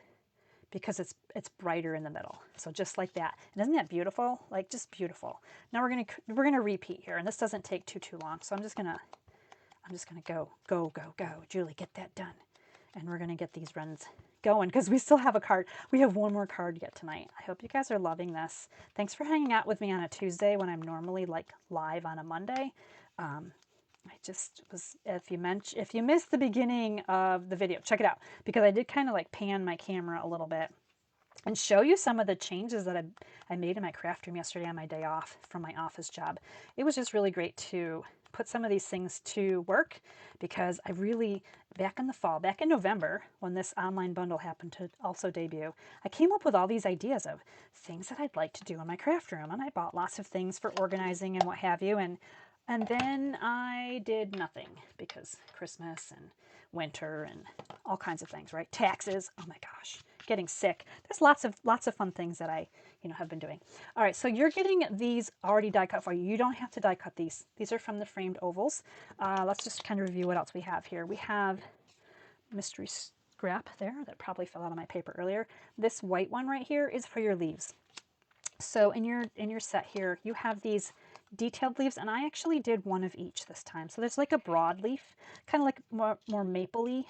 because it's brighter in the middle. So just like that. And isn't that beautiful? Like, just beautiful. Now we're gonna repeat here, and this doesn't take too long. So I'm just gonna go. Julie, get that done. And we're gonna get these runs going because we still have a card. We have one more card yet tonight. I hope you guys are loving this. Thanks for hanging out with me on a Tuesday when I'm normally like live on a Monday. I just was, if you missed the beginning of the video, check it out because I did kind of like pan my camera a little bit and show you some of the changes that I made in my craft room yesterday on my day off from my office job. It was just really great to put some of these things to work because I really, back in the fall, back in November, when this online bundle happened to also debut, I came up with all these ideas of things that I'd like to do in my craft room. And I bought lots of things for organizing and what have you. And then I did nothing because Christmas and winter and all kinds of things, right? Taxes. Oh my gosh, getting sick. There's lots of fun things that I, have been doing. All right, so you're getting these already die cut for you. You don't have to die cut these. These are from the framed ovals. Let's just kind of review what else we have here. We have mystery scrap there that probably fell out of my paper earlier. This white one right here is for your leaves. So in your set here, you have these detailed leaves, and I actually did one of each this time. So there's like a broadleaf, kind of like more mapley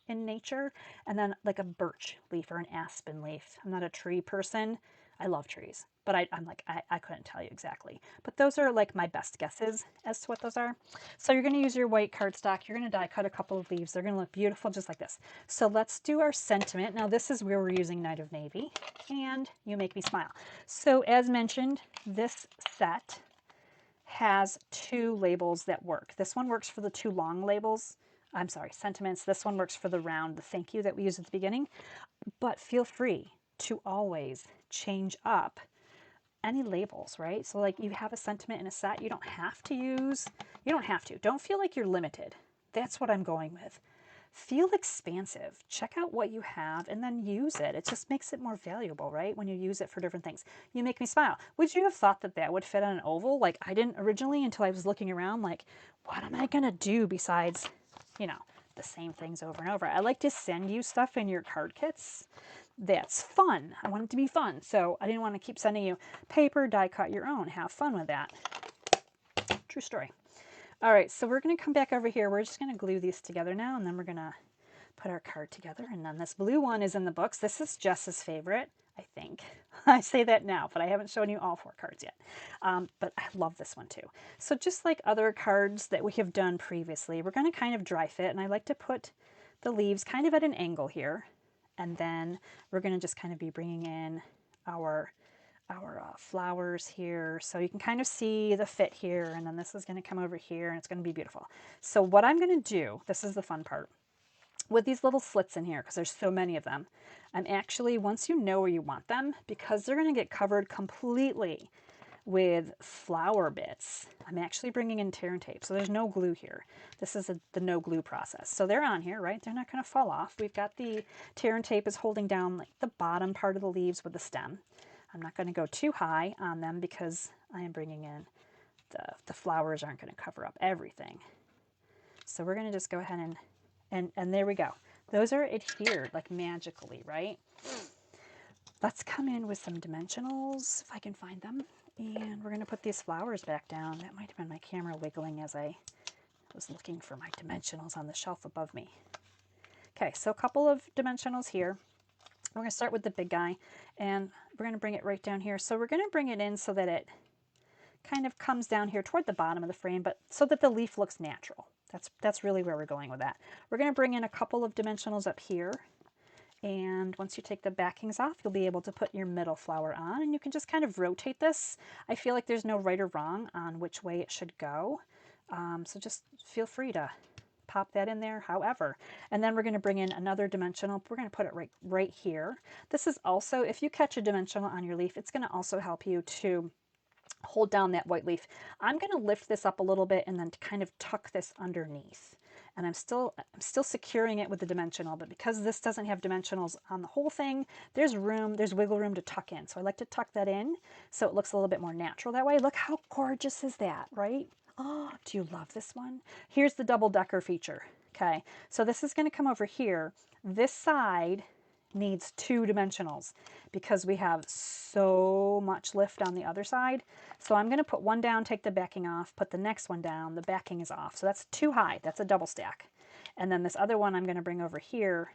in nature, and then like a birch leaf or an aspen leaf. I'm not a tree person. I love trees, but I'm like, I couldn't tell you exactly. But those are like my best guesses as to what those are. So you're going to use your white cardstock. You're going to die cut a couple of leaves. They're going to look beautiful just like this. So let's do our sentiment. Now this is where we're using Night of Navy and You Make Me Smile. So as mentioned, this set has two labels that work. This one works for the two long labels. I'm sorry, sentiments. This one works for the round, the thank you that we use at the beginning. But feel free to always change up any labels, right? So like you have a sentiment in a set, you don't have to. Don't feel like you're limited. That's what I'm going with. Feel expansive. Check out what you have and then use it. It just makes it more valuable, right? When you use it for different things. You Make Me Smile. Would you have thought that that would fit on an oval? Like I didn't originally until I was looking around like, what am I going to do besides, the same things over and over. I like to send you stuff in your card kits. That's fun. I want it to be fun. So I didn't want to keep sending you paper, die cut your own. Have fun with that. True story. All right, so we're going to come back over here. We're just going to glue these together now, and then we're going to put our card together. And then this blue one is in the books. This is Jess's favorite, I think. I say that now, but I haven't shown you all 4 cards yet. But I love this one too. So just like other cards that we have done previously, we're going to kind of dry fit, and I like to put the leaves kind of at an angle here. And then we're going to just kind of be bringing in our flowers here. So you can kind of see the fit here. And then this is going to come over here and it's going to be beautiful. So what I'm going to do, this is the fun part, with these little slits in here, because there's so many of them, I'm actually, once you know where you want them, because they're going to get covered completely with flower bits, I'm actually bringing in tear and tape. So there's no glue here. This is the no glue process. So they're on here, right? They're not going to fall off. We've got the tear and tape is holding down like the bottom part of the leaves with the stem. I'm not going to go too high on them because I am bringing in the flowers aren't going to cover up everything. So we're going to just go ahead and there we go. Those are adhered like magically, right? Let's come in with some dimensionals if I can find them. And we're going to put these flowers back down. That might have been my camera wiggling as I was looking for my dimensionals on the shelf above me. Okay, so a couple of dimensionals here. We're going to start with the big guy, and we're going to bring it right down here. So we're going to bring it in so that it kind of comes down here toward the bottom of the frame, but so that the leaf looks natural. That's really where we're going with that. We're going to bring in a couple of dimensionals up here, and once you take the backings off, you'll be able to put your middle flower on, and you can just kind of rotate this. I feel like there's no right or wrong on which way it should go, so just feel free to pop that in there however. And then we're going to bring in another dimensional. We're going to put it right here. This is also, if you catch a dimensional on your leaf, it's going to also help you to hold down that white leaf. I'm going to lift this up a little bit and then kind of tuck this underneath. And I'm still securing it with the dimensional, but because this doesn't have dimensionals on the whole thing, there's wiggle room to tuck in. So I like to tuck that in so it looks a little bit more natural that way. Look how gorgeous is that, right? Oh, do you love this one? Here's the double decker feature. Okay, so this is going to come over here. This side needs 2 dimensionals because we have so much lift on the other side. So I'm going to put one down, take the backing off, put the next one down, the backing is off. So that's too high. That's a double stack. And then this other one I'm going to bring over here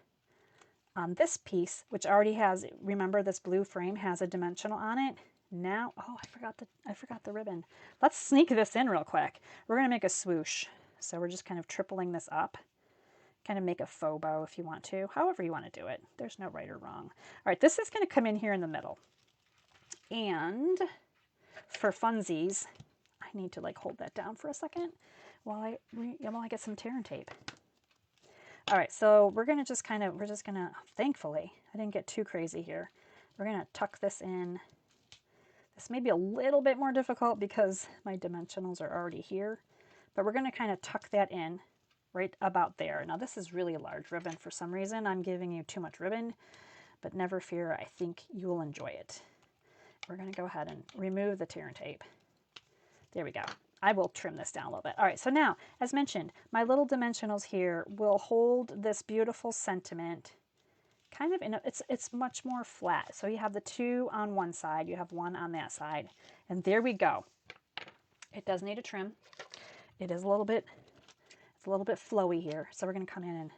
on this piece, which already has, remember this blue frame has a dimensional on it. Now, oh, I forgot the ribbon. Let's sneak this in real quick. We're going to make a swoosh. So we're just kind of tripling this up. Kind of make a faux bow if you want to, however you want to do it. There's no right or wrong. All right, this is going to come in here in the middle. And for funsies, I need to like hold that down for a second while I get some tear and tape. All right, so we're going to thankfully, I didn't get too crazy here. We're going to tuck this in. This may be a little bit more difficult because my dimensionals are already here, but we're going to kind of tuck that in right about there. Now this is really a large ribbon for some reason. I'm giving you too much ribbon, but never fear, I think you will enjoy it. We're going to go ahead and remove the tear and tape. There we go. I will trim this down a little bit. All right, so now, as mentioned, my little dimensionals here will hold this beautiful sentiment kind of in a, it's much more flat. So you have the 2 on one side, you have 1 on that side, and there we go. It does need a trim. It is a little bit flowy here, so we're going to come in and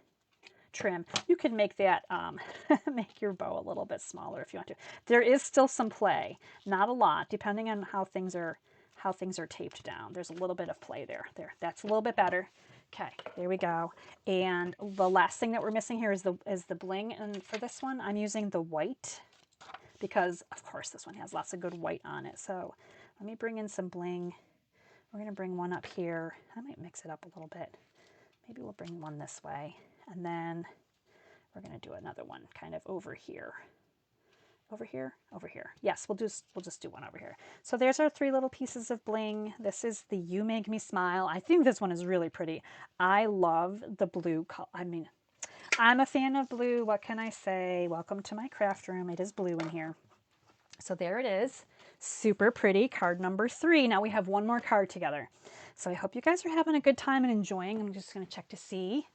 trim. You can make that, make your bow a little bit smaller if you want to. There is still some play, not a lot, depending on how things are taped down. There's a little bit of play there. That's a little bit better. Okay, there we go. And the last thing that we're missing here is the bling. And for this one, I'm using the white because, of course, this one has lots of good white on it. So let me bring in some bling. We're going to bring one up here. I might mix it up a little bit. Maybe we'll bring one this way. And then we're going to do another one kind of over here. Over here? Over here. Yes, we'll just do one over here. So there's our 3 little pieces of bling. This is the You Make Me Smile. I think this one is really pretty. I love the blue color. I mean, I'm a fan of blue. What can I say? Welcome to my craft room. It is blue in here. So there it is. Super pretty. Card number 3. Now we have one more card together. So I hope you guys are having a good time and enjoying. I'm just going to check to see.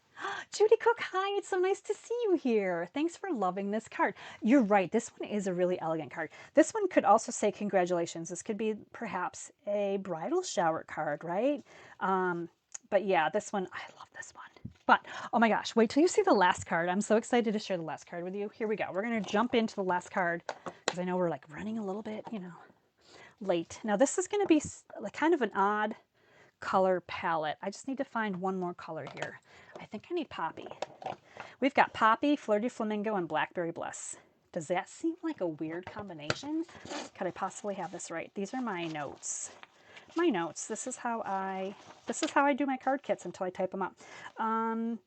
Judy Cook, hi, it's so nice to see you here. Thanks for loving this card. You're right, this one is a really elegant card. This one could also say congratulations. This could be perhaps a bridal shower card, right? But yeah, this one, I love this one. But, oh my gosh, wait till you see the last card. I'm so excited to share the last card with you. Here we go. We're going to jump into the last card because I know we're like running a little bit, late. Now this is going to be like kind of an odd color palette. I just need to find one more color here. I think I need Poppy. We've got Poppy, Flirty Flamingo, and Blackberry Bliss. Does that seem like a weird combination? Could I possibly have this right? These are my notes. My notes. This is how I do my card kits until I type them up.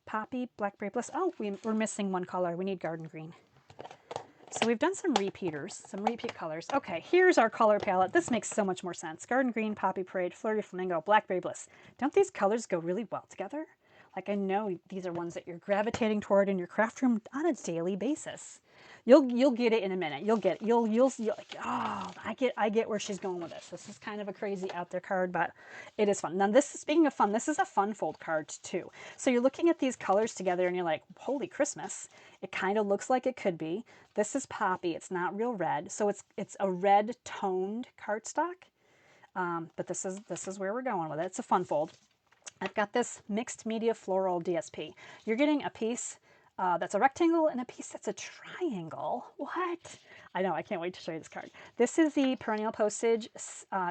Poppy, Blackberry Bliss. Oh, we're missing one color. We need Garden Green. So we've done some repeaters, some repeat colors. Okay, here's our color palette. This makes so much more sense. Garden Green, Poppy Parade, Flirty Flamingo, Blackberry Bliss. Don't these colors go really well together? Like, I know these are ones that you're gravitating toward in your craft room on a daily basis. You'll get it in a minute. You'll like, oh, I get where she's going with this. This is kind of a crazy out there card, but it is fun. Now this is, speaking of fun, this is a fun fold card too. So you're looking at these colors together and you're like, holy Christmas. It kind of looks like it could be. This is Poppy. It's not real red. So it's a red toned cardstock. But this is where we're going with it. It's a fun fold. I've got this mixed media floral DSP. You're getting a piece that's a rectangle and a piece that's a triangle. What? I know, I can't wait to show you this card. This is the perennial postage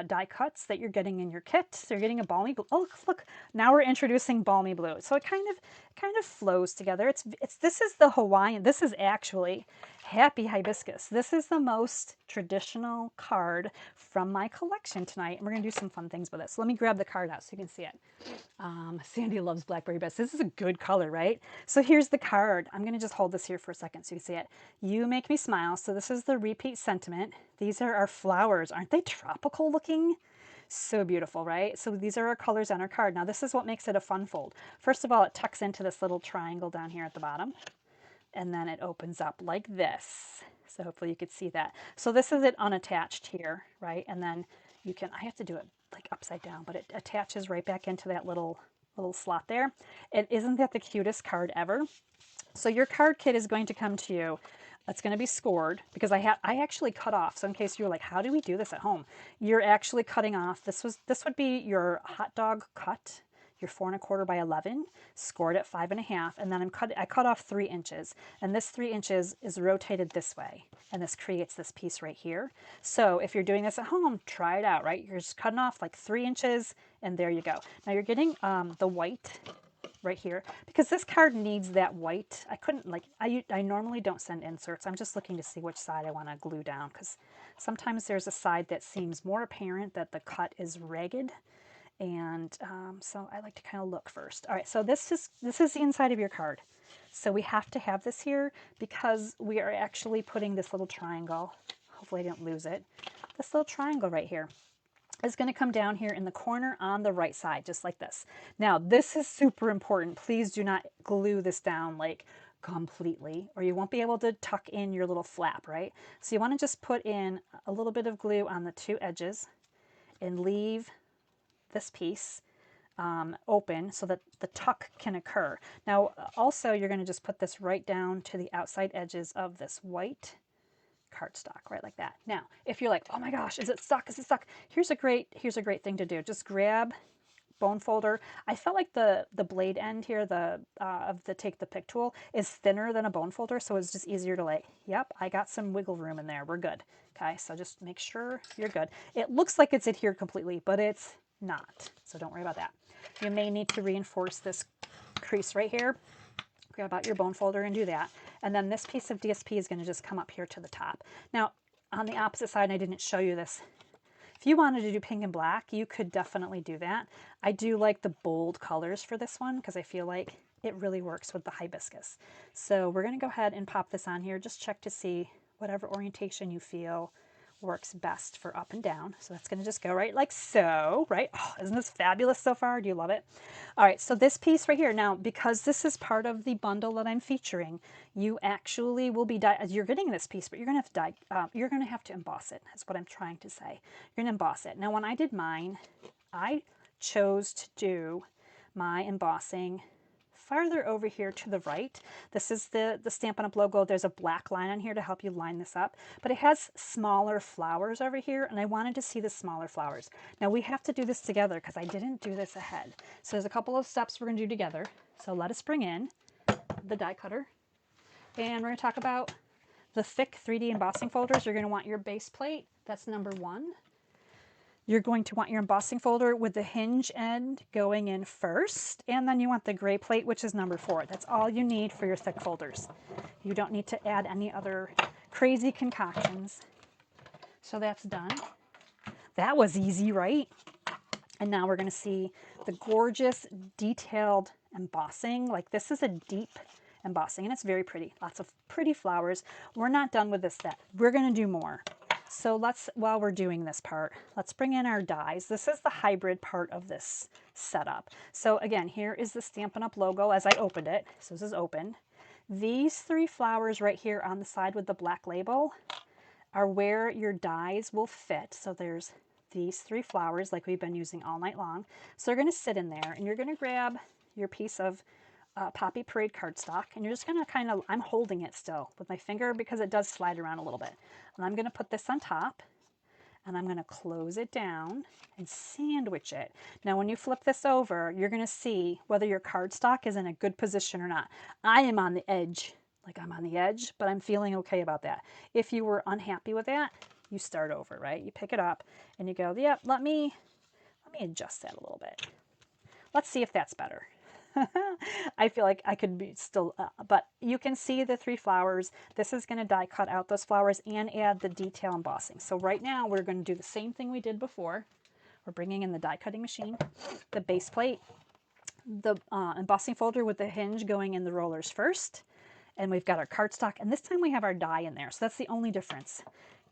die cuts that you're getting in your kit. So you're getting a balmy blue. Oh, look, now we're introducing balmy blue. So it kind of flows together. This is the Hawaiian. This is actually Happy Hibiscus. This is the most traditional card from my collection tonight. And we're going to do some fun things with it. So let me grab the card out so you can see it. Sandy loves blackberry best. This is a good color, right? So here's the card. I'm going to just hold this here for a second so you can see it. You make me smile. So this is the repeat sentiment. These are our flowers. Aren't they tropical looking? So beautiful, right? So these are our colors on our card. Now this is what makes it a fun fold. First of all, it tucks into this little triangle down here at the bottom. And then it opens up like this. So hopefully you could see that. So this is it unattached here, right? And then you can, I have to do it like upside down, but it attaches right back into that little slot there. And isn't that the cutest card ever? So your card kit is going to come to you. It's going to be scored because I actually cut off. So in case you're like, how do we do this at home? You're actually cutting off. This would be your hot dog cut. Your 4 1/4 by 11, scored at 5 1/2, and then I cut off 3 inches, and this 3 inches is rotated this way, and this creates this piece right here. So if you're doing this at home, try it out, right? You're just cutting off like 3 inches, and there you go. Now you're getting the white right here because this card needs that white. I couldn't I normally don't send inserts. I'm just looking to see which side I want to glue down because sometimes there's a side that seems more apparent that the cut is ragged. And so I like to kind of look first. All right, so this is the inside of your card. So we have to have this here because we are actually putting this little triangle. Hopefully I didn't lose it. This little triangle right here is going to come down here in the corner on the right side, just like this. Now, this is super important. Please do not glue this down like completely, or you won't be able to tuck in your little flap, right? So you want to just put in a little bit of glue on the 2 edges and leave this piece open so that the tuck can occur. Now also you're going to just put this right down to the outside edges of this white cardstock, right like that. Now if you're like, oh my gosh, is it stuck? Is it stuck? Here's a great thing to do. Just grab bone folder. I felt like the blade end here, of the take the pick tool is thinner than a bone folder, so it's just easier to like, yep, I got some wiggle room in there. We're good. Okay, so just make sure you're good. It looks like it's adhered completely, but it's not. So don't worry about that. You may need to reinforce this crease right here. Grab out your bone folder and do that. And then this piece of DSP is going to just come up here to the top. Now, on the opposite side, and I didn't show you this, if you wanted to do pink and black, you could definitely do that. I do like the bold colors for this one because I feel like it really works with the hibiscus. So we're going to go ahead and pop this on here. Just check to see whatever orientation you feel works best for up and down. So that's going to just go right like so, right? Oh, isn't this fabulous so far? Do you love it? All right, so this piece right here, now because this is part of the bundle that I'm featuring, you actually will be, you're getting this piece, but you're going to have to emboss it, is what I'm trying to say. You're going to emboss it. Now when I did mine, I chose to do my embossing farther over here to the right. This is the Stampin' Up logo. There's a black line on here to help you line this up, but it has smaller flowers over here, and I wanted to see the smaller flowers. Now we have to do this together because I didn't do this ahead. So there's a couple of steps we're going to do together. So let us bring in the die cutter, and we're going to talk about the thick 3D embossing folders. You're going to want your base plate. That's number 1. You're going to want your embossing folder with the hinge end going in first, and then you want the gray plate, which is number 4. That's all you need for your thick folders. You don't need to add any other crazy concoctions. So that's done. That was easy, right? And now we're going to see the gorgeous detailed embossing. Like this is a deep embossing, and it's very pretty. Lots of pretty flowers. We're not done with this step. We're going to do more. So while we're doing this part, let's bring in our dies. This is the hybrid part of this setup. So again, here is the Stampin' Up logo as I opened it. So this is open. These 3 flowers right here on the side with the black label are where your dies will fit. So there's these 3 flowers like we've been using all night long. So they're going to sit in there, and you're going to grab your piece of Poppy Parade cardstock, and you're just going to I'm holding it still with my finger because it does slide around a little bit. And I'm going to put this on top, and I'm going to close it down and sandwich it. Now when you flip this over, you're going to see whether your cardstock is in a good position or not. I am on the edge, like I'm on the edge, but I'm feeling okay about that. If you were unhappy with that, you start over, right? You pick it up and you go, yep, let me adjust that a little bit. Let's see if that's better. I feel like I could be still, but you can see the 3 flowers. This is going to die cut out those flowers and add the detail embossing. So right now we're going to do the same thing we did before. We're bringing in the die cutting machine, the base plate, the embossing folder with the hinge going in the rollers first, and we've got our cardstock, and this time we have our die in there. So that's the only difference.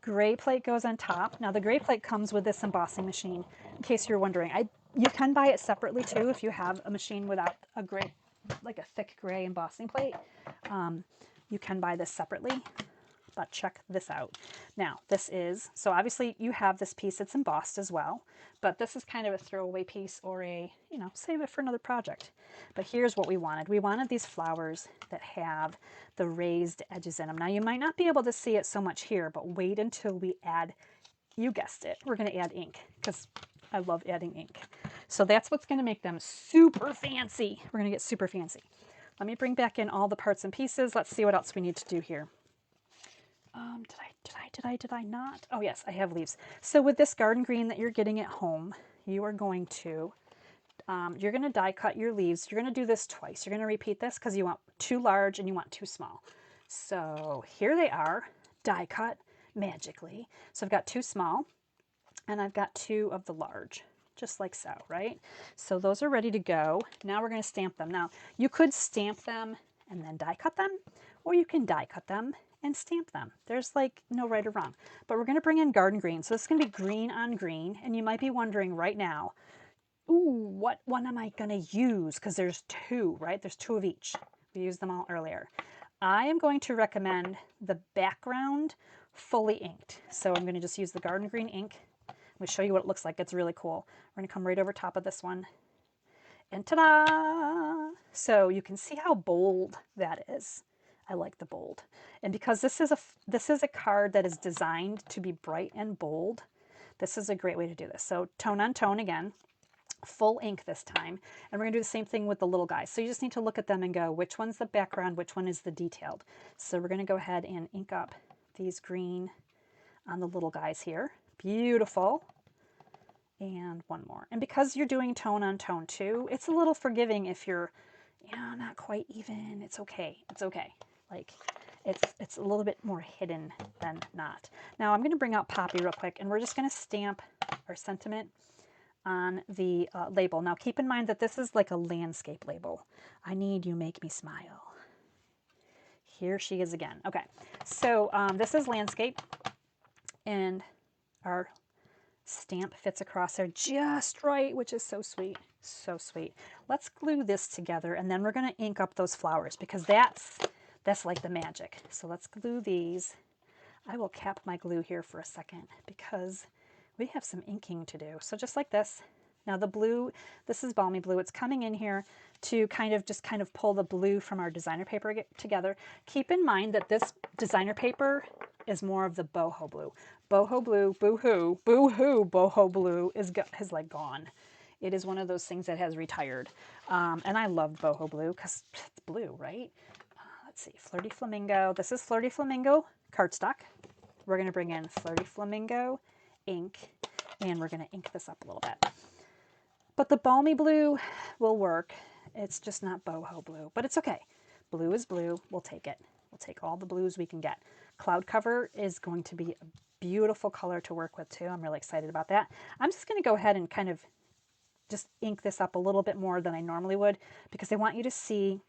Gray plate goes on top. Now the gray plate comes with this embossing machine, in case you're wondering. You can buy it separately too if you have a machine without a gray, like a thick gray embossing plate. You can buy this separately, but check this out. Now this is, so obviously you have this piece that's embossed as well, but this is kind of a throwaway piece or a, save it for another project. But here's what we wanted. We wanted these flowers that have the raised edges in them. Now you might not be able to see it so much here, but wait until we add, you guessed it, we're going to add ink because I love adding ink. So that's what's going to make them super fancy. We're going to get super fancy. Let me bring back in all the parts and pieces. Let's see what else we need to do here. Did I not? Oh yes, I have leaves. So with this garden green that you're getting at home, you are going to, you're going to die cut your leaves. You're going to do this twice. You're going to repeat this because you want 2 large and you want 2 small. So here they are, die cut magically. So I've got 2 small and I've got 2 of the large, just like so, right? So those are ready to go. Now we're going to stamp them. Now you could stamp them and then die cut them, or you can die cut them and stamp them. There's like no right or wrong, but we're going to bring in garden green. So it's going to be green on green. And you might be wondering right now, ooh, what one am I going to use? Because there's 2, right? There's 2 of each. We used them all earlier. I am going to recommend the background fully inked. So I'm going to just use the garden green ink. I'm going to show you what it looks like. It's really cool. We're going to come right over top of this one. And ta-da! So you can see how bold that is. I like the bold. And because this is a card that is designed to be bright and bold, this is a great way to do this. So tone on tone again, full ink this time. And we're going to do the same thing with the little guys. So you just need to look at them and go, which one's the background, which one is the detailed. So we're going to go ahead and ink up these green on the little guys here. Beautiful. And one more. And because you're doing tone on tone too, it's a little forgiving if you're, not quite even. It's okay. It's okay. Like it's a little bit more hidden than not. Now I'm going to bring out Poppy real quick, and we're just going to stamp our sentiment on the label. Now keep in mind that this is like a landscape label. I need you make me smile. Here she is again. Okay, so this is landscape, and our stamp fits across there just right, which is so sweet. So sweet. Let's glue this together, and then we're going to ink up those flowers because that's like the magic. So let's glue these. I will cap my glue here for a second because we have some inking to do. So just like this. Now the blue, this is balmy blue. It's coming in here to kind of pull the blue from our designer paper together. Keep in mind that this designer paper is more of the boho blue. Boho blue, boo-hoo, boo-hoo, boho blue is like gone. It is one of those things that has retired. And I love boho blue because it's blue, right? Let's see, Flirty Flamingo. This is Flirty Flamingo cardstock. We're going to bring in Flirty Flamingo ink, and we're going to ink this up a little bit. But the balmy blue will work. It's just not boho blue, but it's okay. Blue is blue. We'll take it. We'll take all the blues we can get. Cloud Cover is going to be a beautiful color to work with too. I'm really excited about that. I'm just going to go ahead and kind of just ink this up a little bit more than I normally would because I want you to see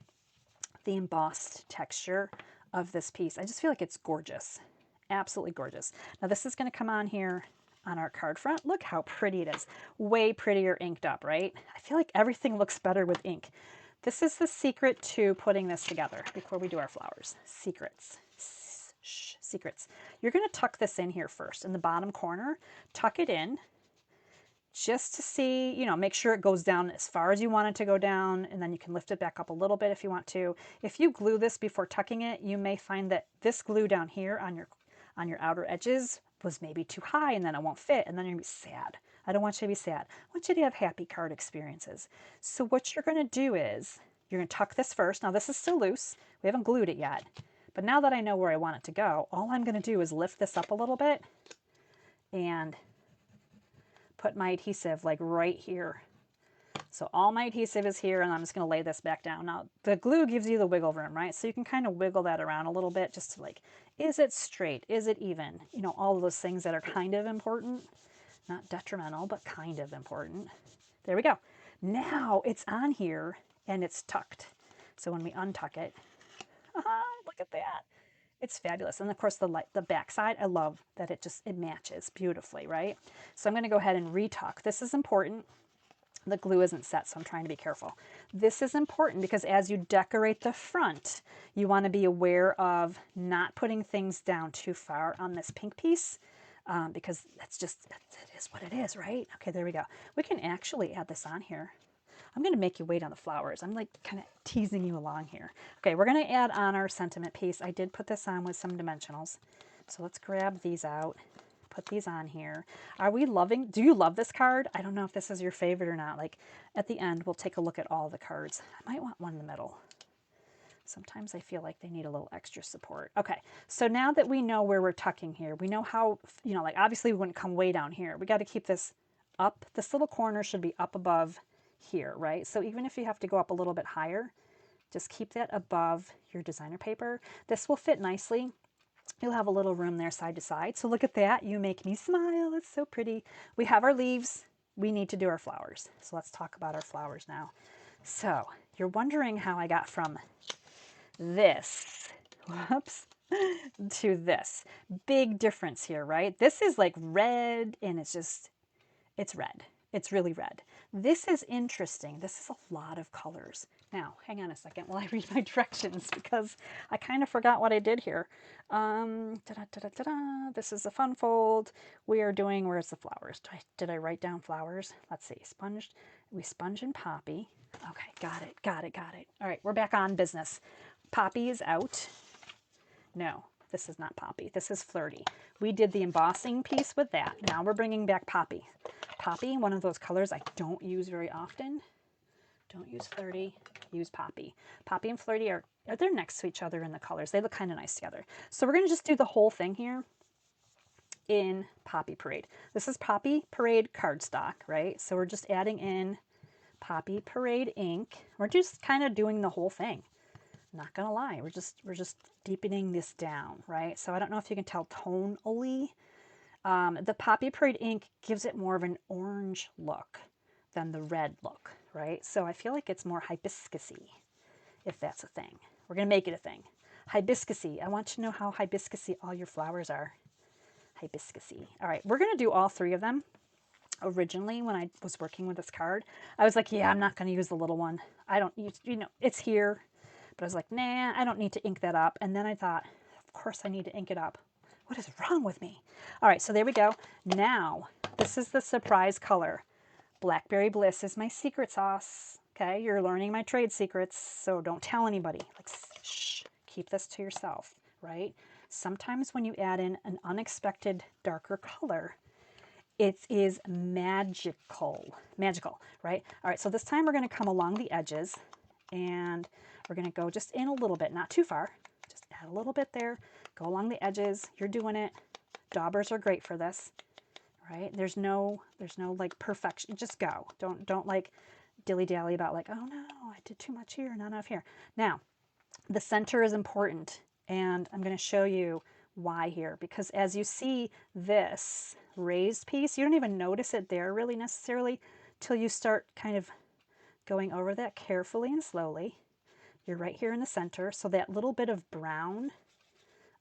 the embossed texture of this piece. I just feel like it's gorgeous. Absolutely gorgeous. Now this is going to come on here on our card front. Look how pretty it is. Way prettier inked up, right? I feel like everything looks better with ink. This is the secret to putting this together before we do our flowers. Secrets. Shh, secrets. You're going to tuck this in here first in the bottom corner. Tuck it in just to see, make sure it goes down as far as you want it to go down, and then you can lift it back up a little bit if you want to. If you glue this before tucking it, you may find that this glue down here on your outer edges was maybe too high and then it won't fit and then you're going to be sad. I don't want you to be sad. I want you to have happy card experiences. So what you're going to do is you're going to tuck this first. Now this is still loose. We haven't glued it yet. But now that I know where I want it to go, all I'm going to do is lift this up a little bit and put my adhesive like right here. So all my adhesive is here and I'm just going to lay this back down. Now the glue gives you the wiggle room, right? So you can kind of wiggle that around a little bit just to like, is it straight? Is it even? You know, all of those things that are kind of important, not detrimental, but kind of important. There we go. Now it's on here and it's tucked. So when we untuck it, look at that. It's fabulous. And of course the back side, I love that it matches beautifully, right? So I'm going to go ahead and retuck. This is important. The glue isn't set, so I'm trying to be careful. This is important because as you decorate the front, you want to be aware of not putting things down too far on this pink piece because it is what it is, right? Okay, there we go. We can actually add this on here. I'm going to make you wait on the flowers. I'm like kind of teasing you along here. Okay, we're going to add on our sentiment piece. I did put this on with some dimensionals. So let's grab these out. Put these on here. Do you love this card? I don't know if this is your favorite or not. Like at the end, we'll take a look at all the cards. I might want one in the middle. Sometimes I feel like they need a little extra support. Okay, so now that we know where we're tucking here, we know how, you know, like obviously we wouldn't come way down here. We got to keep this up. This little corner should be up above here, right? So even if you have to go up a little bit higher, just keep that above your designer paper. This will fit nicely. You'll have a little room there side to side. So look at that. You make me smile. It's so pretty. We have our leaves. We need to do our flowers. So let's talk about our flowers now. So you're wondering how I got from this, whoops, to this. Big difference here, right? This is like red and it's red. It's really red. This is interesting. This is a lot of colors. Now, hang on a second while I read my directions because I kind of forgot what I did here. This is a fun fold. We are doing, where's the flowers? Did I write down flowers? Let's see, we sponge and poppy. Okay, got it. All right, we're back on business. Poppy is out. No, this is not poppy. This is flirty. We did the embossing piece with that. Now we're bringing back poppy. Poppy, one of those colors I don't use very often. Don't use flirty, use poppy. Poppy and flirty they're next to each other in the colors. They look kind of nice together. So we're going to just do the whole thing here in Poppy Parade. This is Poppy Parade cardstock, right? So we're just adding in Poppy Parade ink. We're just kind of doing the whole thing. Not gonna lie, we're just deepening this down, right? So I don't know if you can tell tonally. The Poppy Parade ink gives it more of an orange look than the red look, right? So I feel like it's more hibiscusy, if that's a thing. We're going to make it a thing. Hibiscusy. I want you to know how hibiscusy all your flowers are. Hibiscusy. All right, we're going to do all three of them. Originally, when I was working with this card, I was like, yeah, I'm not going to use the little one. I don't use, you know, it's here. But I was like, nah, I don't need to ink that up. And then I thought, of course I need to ink it up. What is wrong with me? All right, so there we go. Now, this is the surprise color. Blackberry Bliss is my secret sauce. Okay, you're learning my trade secrets, so don't tell anybody. Like, shh, keep this to yourself, right? Sometimes when you add in an unexpected darker color, it is magical, right? All right, so this time we're going to come along the edges, and we're going to go just in a little bit, not too far. Just add a little bit there. Go along the edges. You're doing it. Daubers are great for this, right? There's no like perfection. Just go. Don't like dilly-dally about like, oh no, I did too much here, not enough here. Now, the center is important, and I'm going to show you why here, because as you see this raised piece, you don't even notice it there really necessarily till you start kind of going over that carefully and slowly. You're right here in the center, so that little bit of brown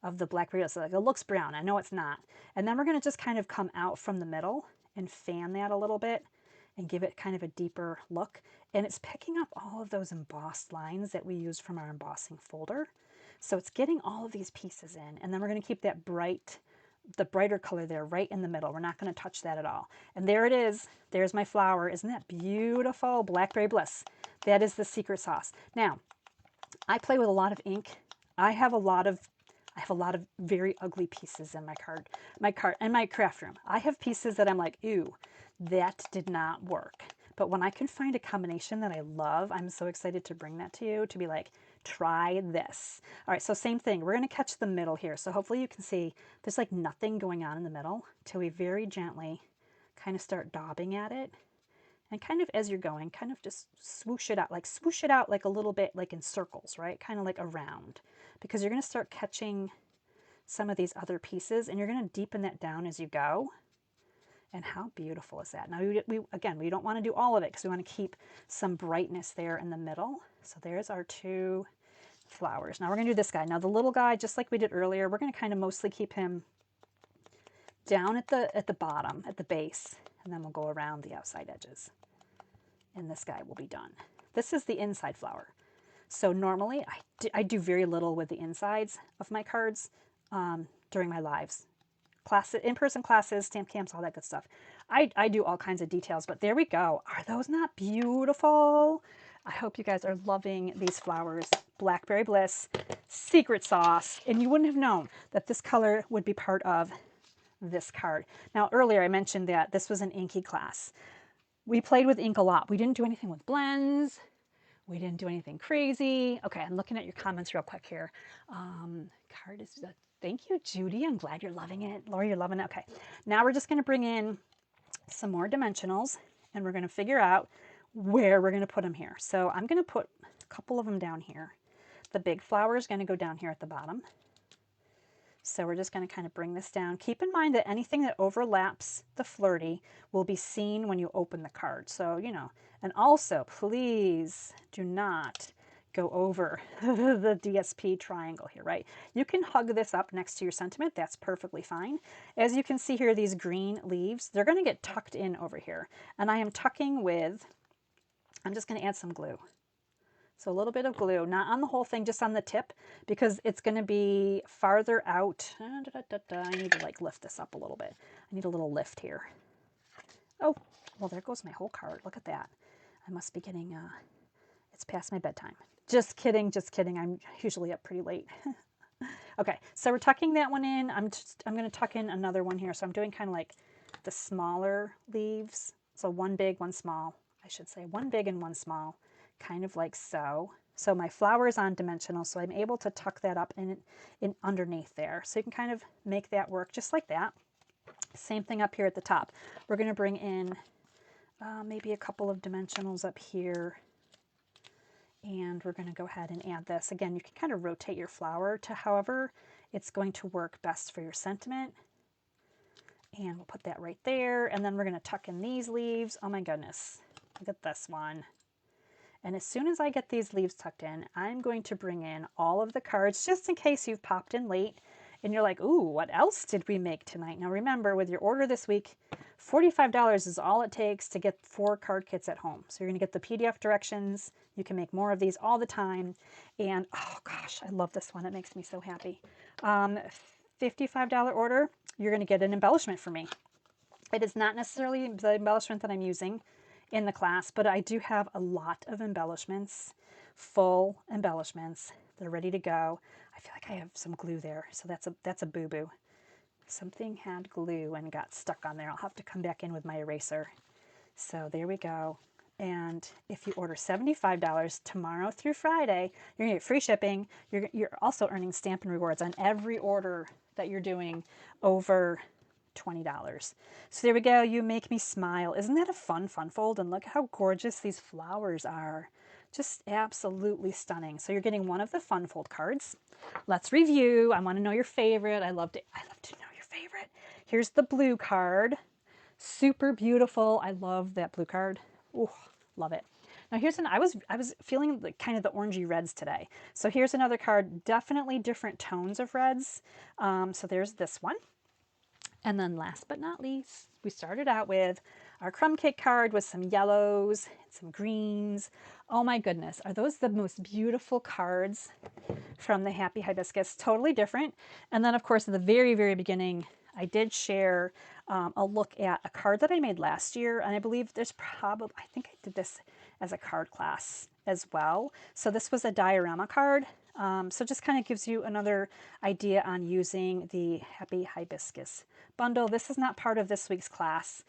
of the blackberry, so like it looks brown, I know it's not. And then we're going to just kind of come out from the middle and fan that a little bit and give it kind of a deeper look. And it's picking up all of those embossed lines that we used from our embossing folder. So it's getting all of these pieces in, and then we're going to keep that the brighter color there right in the middle. We're not going to touch that at all. And there it is. There's my flower. Isn't that beautiful? Blackberry Bliss. That is the secret sauce. Now, I play with a lot of ink. I have a lot of I have a lot of very ugly pieces in my craft room. I have pieces that I'm like, ew, that did not work. But when I can find a combination that I love, I'm so excited to bring that to you, to be like, try this. All right, so same thing. We're going to catch the middle here. So hopefully you can see there's like nothing going on in the middle till we very gently kind of start daubing at it. And kind of as you're going, kind of just swoosh it out like a little bit, like in circles, right? Kind of like around, because you're going to start catching some of these other pieces and you're going to deepen that down as you go. And how beautiful is that? Now, again, we don't want to do all of it because we want to keep some brightness there in the middle. So there's our two flowers. Now we're going to do this guy. Now the little guy, just like we did earlier, we're going to kind of mostly keep him down at the bottom, at the base, and then we'll go around the outside edges. And this guy will be done. This is the inside flower. So normally I do very little with the insides of my cards during my lives. In-person classes, stamp camps, all that good stuff. I do all kinds of details, but there we go. Are those not beautiful? I hope you guys are loving these flowers. Blackberry Bliss, secret sauce. And you wouldn't have known that this color would be part of this card. Now, earlier I mentioned that this was an inky class. We played with ink a lot. We didn't do anything with blends. We didn't do anything crazy. Okay, I'm looking at your comments real quick here. Card is, thank you, Judy. I'm glad you're loving it. Lori, you're loving it. Okay, now we're just going to bring in some more dimensionals and we're going to figure out where we're going to put them here. So I'm going to put a couple of them down here. The big flower is going to go down here at the bottom. So we're just going to kind of bring this down. Keep in mind that anything that overlaps the flirty will be seen when you open the card. So, you know, and also please do not go over the DSP triangle here, right? You can hug this up next to your sentiment. That's perfectly fine. As you can see here, these green leaves, they're going to get tucked in over here. And I am tucking with, I'm just going to add some glue. So a little bit of glue, not on the whole thing, just on the tip, because it's going to be farther out. I need to like lift this up a little bit. I need a little lift here. Oh, well, there goes my whole card. Look at that. I must be getting, it's past my bedtime. Just kidding, just kidding. I'm usually up pretty late. Okay, so we're tucking that one in. I'm going to tuck in another one here. So I'm doing kind of like the smaller leaves. So one big, one small. I should say one big and one small. Kind of like so. So my flower is on dimensional, so I'm able to tuck that up in underneath there. So you can kind of make that work just like that. Same thing up here at the top. We're going to bring in maybe a couple of dimensionals up here. And we're going to go ahead and add this. Again, you can kind of rotate your flower to however it's going to work best for your sentiment. And we'll put that right there. And then we're going to tuck in these leaves. Oh my goodness. Look at this one. And as soon as I get these leaves tucked in, I'm going to bring in all of the cards just in case you've popped in late and you're like, ooh, what else did we make tonight? Now remember, with your order this week, $45 is all it takes to get 4 card kits at home. So you're going to get the PDF directions. You can make more of these all the time. And oh gosh, I love this one. It makes me so happy. $55 order, you're going to get an embellishment for me. It is not necessarily the embellishment that I'm using in the class, but I do have a lot of embellishments, full embellishments. They're ready to go. I feel like I have some glue there, so that's a boo-boo. Something had glue and got stuck on there. I'll have to come back in with my eraser. So there we go. And if you order $75 tomorrow through Friday, you're gonna get free shipping. You're also earning Stampin' Rewards on every order that you're doing over $20. So there we go. You make me smile. Isn't that a fun fold? And look how gorgeous these flowers are. Just absolutely stunning. So you're getting one of the fun fold cards. Let's review. I want to know your favorite. I love to know your favorite. Here's the blue card. Super beautiful. I love that blue card. Oh, love it. Now here's I was feeling kind of the orangey reds today. So here's another card. Definitely different tones of reds. So there's this one. And then last but not least, we started out with our crumb cake card with some yellows and some greens. Oh my goodness, are those the most beautiful cards from the Happy Hibiscus? Totally different. And then of course at the very, very beginning, I did share a look at a card that I made last year. And I believe there's I think I did this as a card class as well. So this was a diorama card So just kind of gives you another idea on using the Happy Hibiscus Bundle. This is not part of this week's class,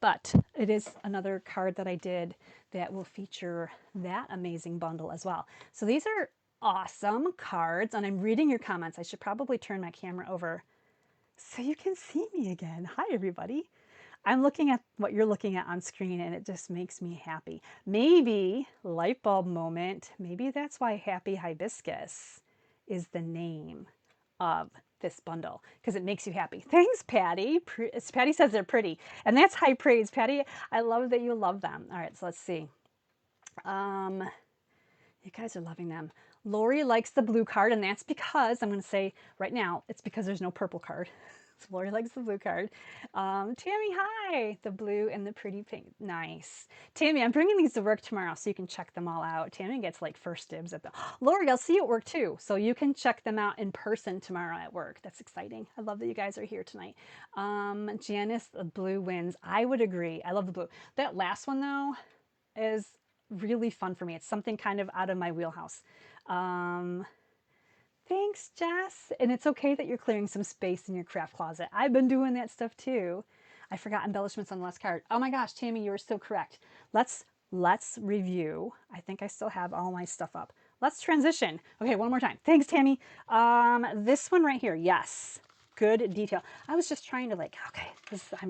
but it is another card that I did that will feature that amazing bundle as well. So these are awesome cards, and I'm reading your comments. I should probably turn my camera over so you can see me again. Hi, everybody. I'm looking at what you're looking at on screen, and it just makes me happy. Maybe, light bulb moment, maybe that's why Happy Hibiscus is the name of this bundle, because it makes you happy. Thanks, Patty. Patty says they're pretty, and that's high praise. Patty, I love that you love them. All right, so let's see. You guys are loving them. Lori likes the blue card, and that's because, I'm going to say right now, it's because there's no purple card. So Lori likes the blue card. Tammy, hi! The blue and the pretty pink. Nice. Tammy, I'm bringing these to work tomorrow so you can check them all out. Tammy gets like first dibs at them. Lori, I'll see you at work too, so you can check them out in person tomorrow at work. That's exciting. I love that you guys are here tonight. Janice, the blue wins. I would agree. I love the blue. That last one, though, is really fun for me. It's something kind of out of my wheelhouse. Thanks, Jess. And it's okay that you're clearing some space in your craft closet. I've been doing that stuff too. I forgot embellishments on the last card. Oh my gosh, Tammy, you were so correct. Let's review. I think I still have all my stuff up. Let's transition. Okay, one more time. Thanks, Tammy. This one right here. Yes. Good detail. I was just trying to okay,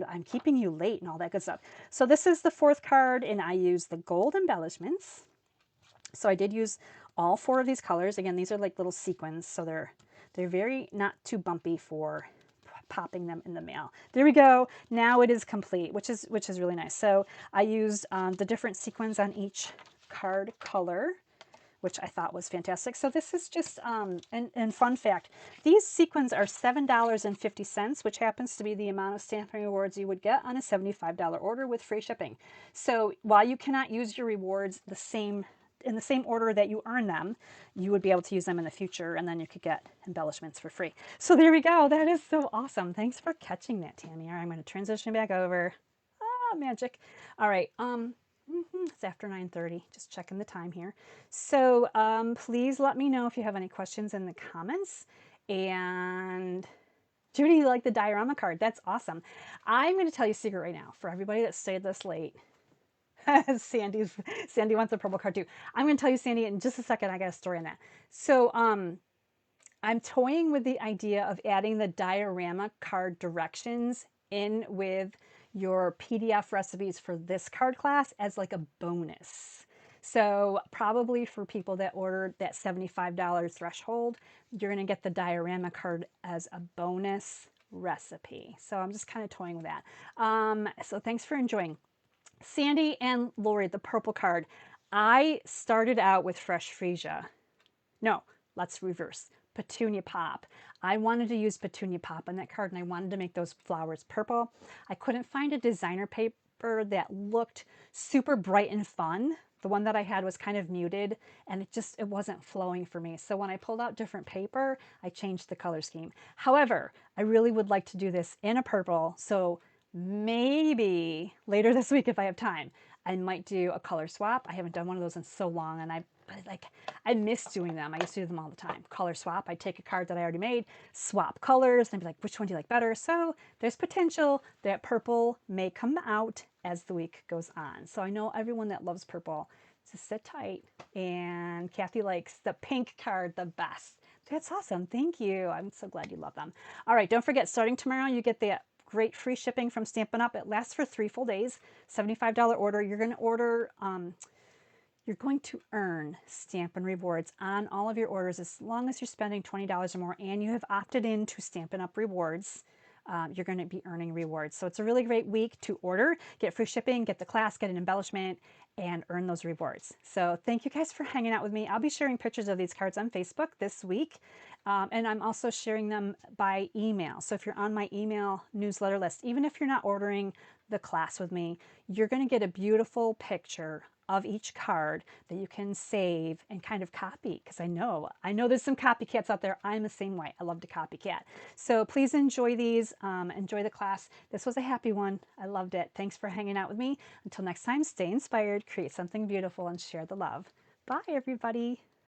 I'm keeping you late and all that good stuff. So this is the fourth card, and I used the gold embellishments. So I did use all 4 of these colors. Again, these are like little sequins, so they're very not too bumpy for popping them in the mail. There we go. Now it is complete, which is really nice. So I used the different sequins on each card color, which I thought was fantastic. So this is just, and fun fact, these sequins are $7.50, which happens to be the amount of stamping rewards you would get on a $75 order with free shipping. So while you cannot use your rewards in the same order that you earn them, you would be able to use them in the future, and then you could get embellishments for free. So there we go. That is so awesome. Thanks for catching that, Tammy. All right, I'm going to transition back over. Ah, magic. All right. It's after 9:30. Just checking the time here. So please let me know if you have any questions in the comments. And Judy, you like the diorama card? That's awesome. I'm going to tell you a secret right now for everybody that stayed this late. Sandy wants a purple card too. I'm going to tell you, Sandy, in just a second. I got a story on that. So I'm toying with the idea of adding the diorama card directions in with your PDF recipes for this card class as like a bonus. So probably for people that ordered that $75 threshold, you're going to get the diorama card as a bonus recipe. So I'm just kind of toying with that. So thanks for enjoying. Sandy and Lori, the purple card. I started out with fresh freesia. No, let's reverse. Petunia pop. I wanted to use petunia pop on that card, and I wanted to make those flowers purple. I couldn't find a designer paper that looked super bright and fun. The one that I had was kind of muted, and it wasn't flowing for me. So when I pulled out different paper, I changed the color scheme. However, I really would like to do this in a purple, so maybe later this week, if I have time, I might do a color swap. I haven't done one of those in so long, and I miss doing them. I used to do them all the time. Color swap. I'd take a card that I already made, swap colors, and I'd be like, which one do you like better? So there's potential that purple may come out as the week goes on. So I know everyone that loves purple, just sit tight. And Kathy likes the pink card the best. That's awesome. Thank you. I'm so glad you love them. All right, don't forget, starting tomorrow, you get the great free shipping from Stampin' Up. It lasts for 3 full days. $75 order. You're going to earn Stampin' Rewards on all of your orders as long as you're spending $20 or more and you have opted in to Stampin' Up Rewards. You're going to be earning rewards. So it's a really great week to order, get free shipping, get the class, get an embellishment, and earn those rewards. So thank you guys for hanging out with me. I'll be sharing pictures of these cards on Facebook this week. And I'm also sharing them by email. So if you're on my email newsletter list, even if you're not ordering the class with me, you're going to get a beautiful picture of each card that you can save and kind of copy, because I know there's some copycats out there. I'm the same way. I love to copycat. So please enjoy these. Enjoy the class. This was a happy one. I loved it. Thanks for hanging out with me. Until next time, stay inspired, create something beautiful, and share the love. Bye, everybody.